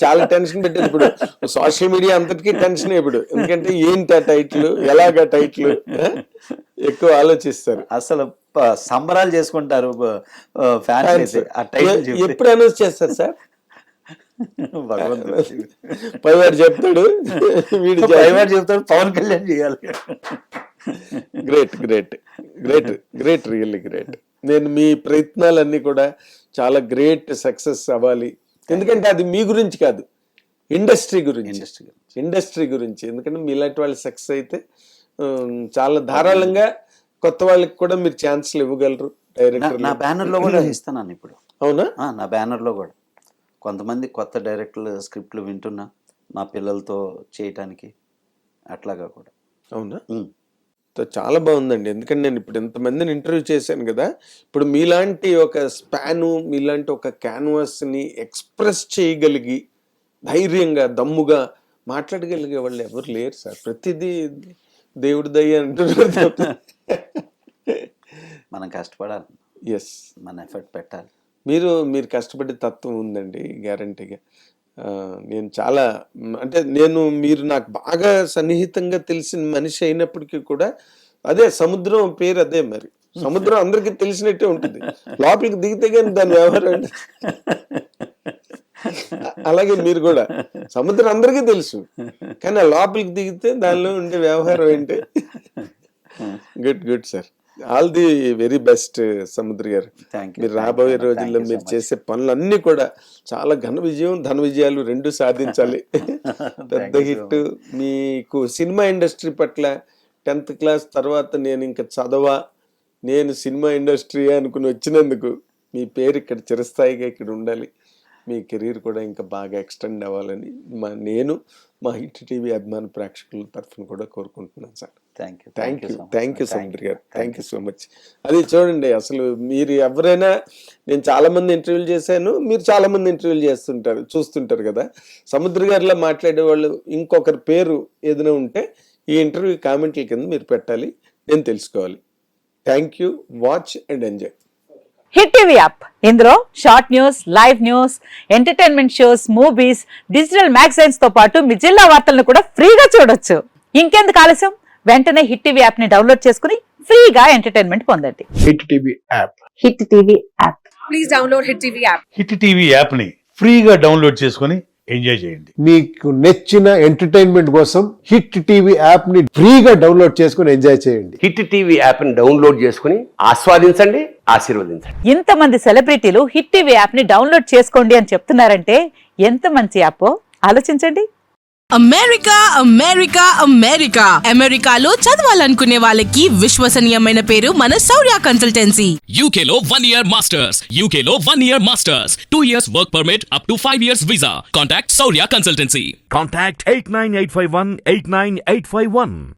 చాలా టెన్షన్ పెట్టారు ఇప్పుడు. సోషల్ మీడియా అంతటికీ టెన్షన్ ఇప్పుడు. ఎందుకంటే ఏంటి ఆ టైటిల్, ఎలాగా టైటిల్ ఎక్కువ ఆలోచిస్తారు. అసలు సంబరాలు చేసుకుంటారు ఫ్యాన్స్ ఆ టైటిల్. ఎప్పుడు అనౌన్స్ చేస్తారు సార్? భగవంతుడు పైవాడు చెప్తాడు, వీడు చెప్తాడు, పవన్ కళ్యాణ్ చేయాలి. Great great great great, really great. నేను మీ ప్రయత్నాలన్నీ కూడా చాలా గ్రేట్ సక్సెస్ అవ్వాలి. ఎందుకంటే అది మీ గురించి కాదు, ఇండస్ట్రీ గురించి. ఎందుకంటే మీలాంటి వాళ్ళు సక్సెస్ అయితే చాలా ధారాళంగా కొత్త వాళ్ళకి కూడా మీరు ఛాన్స్లు ఇవ్వగలరు. డైరెక్టర్ నా బ్యానర్ లో కూడా ఇస్తున్నాను ఇప్పుడు. అవునా? నా బ్యానర్ లో కూడా కొంతమంది కొత్త డైరెక్టర్లు స్క్రిప్ట్లు వింటున్నా నా పిల్లలతో చేయటానికి, అట్లాగా కూడా. అవునా? చాలా బాగుందండి. ఎందుకంటే నేను ఇప్పుడు ఇంతమందిని ఇంటర్వ్యూ చేశాను కదా, ఇప్పుడు మీలాంటి ఒక స్పాను, మీలాంటి ఒక క్యాన్వాస్ని ఎక్స్ప్రెస్ చేయగలిగి ధైర్యంగా దమ్ముగా మాట్లాడగలిగే వాళ్ళు ఎవరు లేరు సార్. ప్రతిదీ దేవుడి దయ అంటున్నారు. మనం కష్టపడాలి. ఎస్, మన ఎఫర్ట్ పెట్టాలి. మీరు కష్టపడే తత్వం ఉందండి గ్యారంటీగా. నేను చాలా అంటే మీరు నాకు బాగా సన్నిహితంగా తెలిసిన మనిషి అయినప్పటికీ కూడా అదే సముద్రం పేరు అదే. మరి సముద్రం అందరికీ తెలిసినట్టే ఉంటుంది, లోపలికి దిగితే కానీ దాని వ్యవహారం. అలాగే మీరు కూడా సముద్రం అందరికీ తెలుసు, కానీ ఆ లోపలికి దిగితే దానిలో ఉండే వ్యవహారం ఏంటి. Good good sir. All the very best సముద్ర గారు. మీరు రాబోయే రోజుల్లో మీరు చేసే పనులన్నీ కూడా చాలా ధన విజయాలు రెండు సాధించాలి. పెద్ద హిట్. మీకు సినిమా ఇండస్ట్రీ పట్ల 10th క్లాస్ తర్వాత నేను ఇంకా నేను సినిమా ఇండస్ట్రీ అనుకుని వచ్చినందుకు మీ పేరు ఇక్కడ చిరస్థాయిగా ఇక్కడ ఉండాలి, మీ కెరీర్ కూడా ఇంకా బాగా ఎక్స్టెండ్ అవ్వాలని మా హిట్ టీవీ అభిమాన ప్రేక్షకుల తరఫున కూడా కోరుకుంటున్నాను సార్. థ్యాంక్ యూ సముద్ర గారు. Thank you so much. అది చూడండి, అసలు మీరు ఎవరైనా, నేను చాలా మంది ఇంటర్వ్యూలు చేశాను, మీరు చాలా మంది ఇంటర్వ్యూలు చూస్తుంటారు కదా, సముద్ర గారిలా మాట్లాడే వాళ్ళు ఇంకొకరి పేరు ఏదైనా ఉంటే ఈ ఇంటర్వ్యూ కామెంట్ల కింద మీరు పెట్టాలి, నేను తెలుసుకోవాలి. Thank you. Watch and enjoy Hit TV app. ఇందులో short news, live news, entertainment shows, movies, digital magazines తో పాటు మీ జిల్లా వార్తలను కూడా ఫ్రీగా చూడొచ్చు. ఇంకెందుకు ఆలస్యం, వెంటనే హిట్ టీవీ యాప్ ని డౌన్లోడ్ చేసుకుని ఫ్రీగా ఎంటర్టైన్మెంట్ పొందండి. Hit TV app. Hit TV app. Please download hit TV app. Hit TV app ని ఫ్రీగా డౌన్లోడ్ చేసుకుని ఎంజాయ్ చేయండి. మీకు నచ్చిన ఎంటర్టైన్మెంట్ కోసం హిట్ టీవీ యాప్ ని ఫ్రీగా డౌన్లోడ్ చేసుకుని ఎంజాయ్ చేయండి. హిట్ టీవీ యాప్ ని డౌన్లోడ్ చేసుకుని ఆస్వాదించండి, ఆశీర్వదించండి. ఇంతమంది సెలబ్రిటీలు హిట్ టీవీ యాప్ ని డౌన్లోడ్ చేసుకోండి అని చెప్తున్నారంటే ఎంత మంచి యాప్ ఆలోచించండి. అమెరికాలో చదవాలనుకునే వాళ్ళకి విశ్వసనీయమైన పేరు మన శౌర్య కన్సల్టెన్సీ. UK లో 1 year masters, UK లో 1 year masters, 2 years work permit up to 5 years visa. Contact Saurya Consultancy. Contact 89851 89851.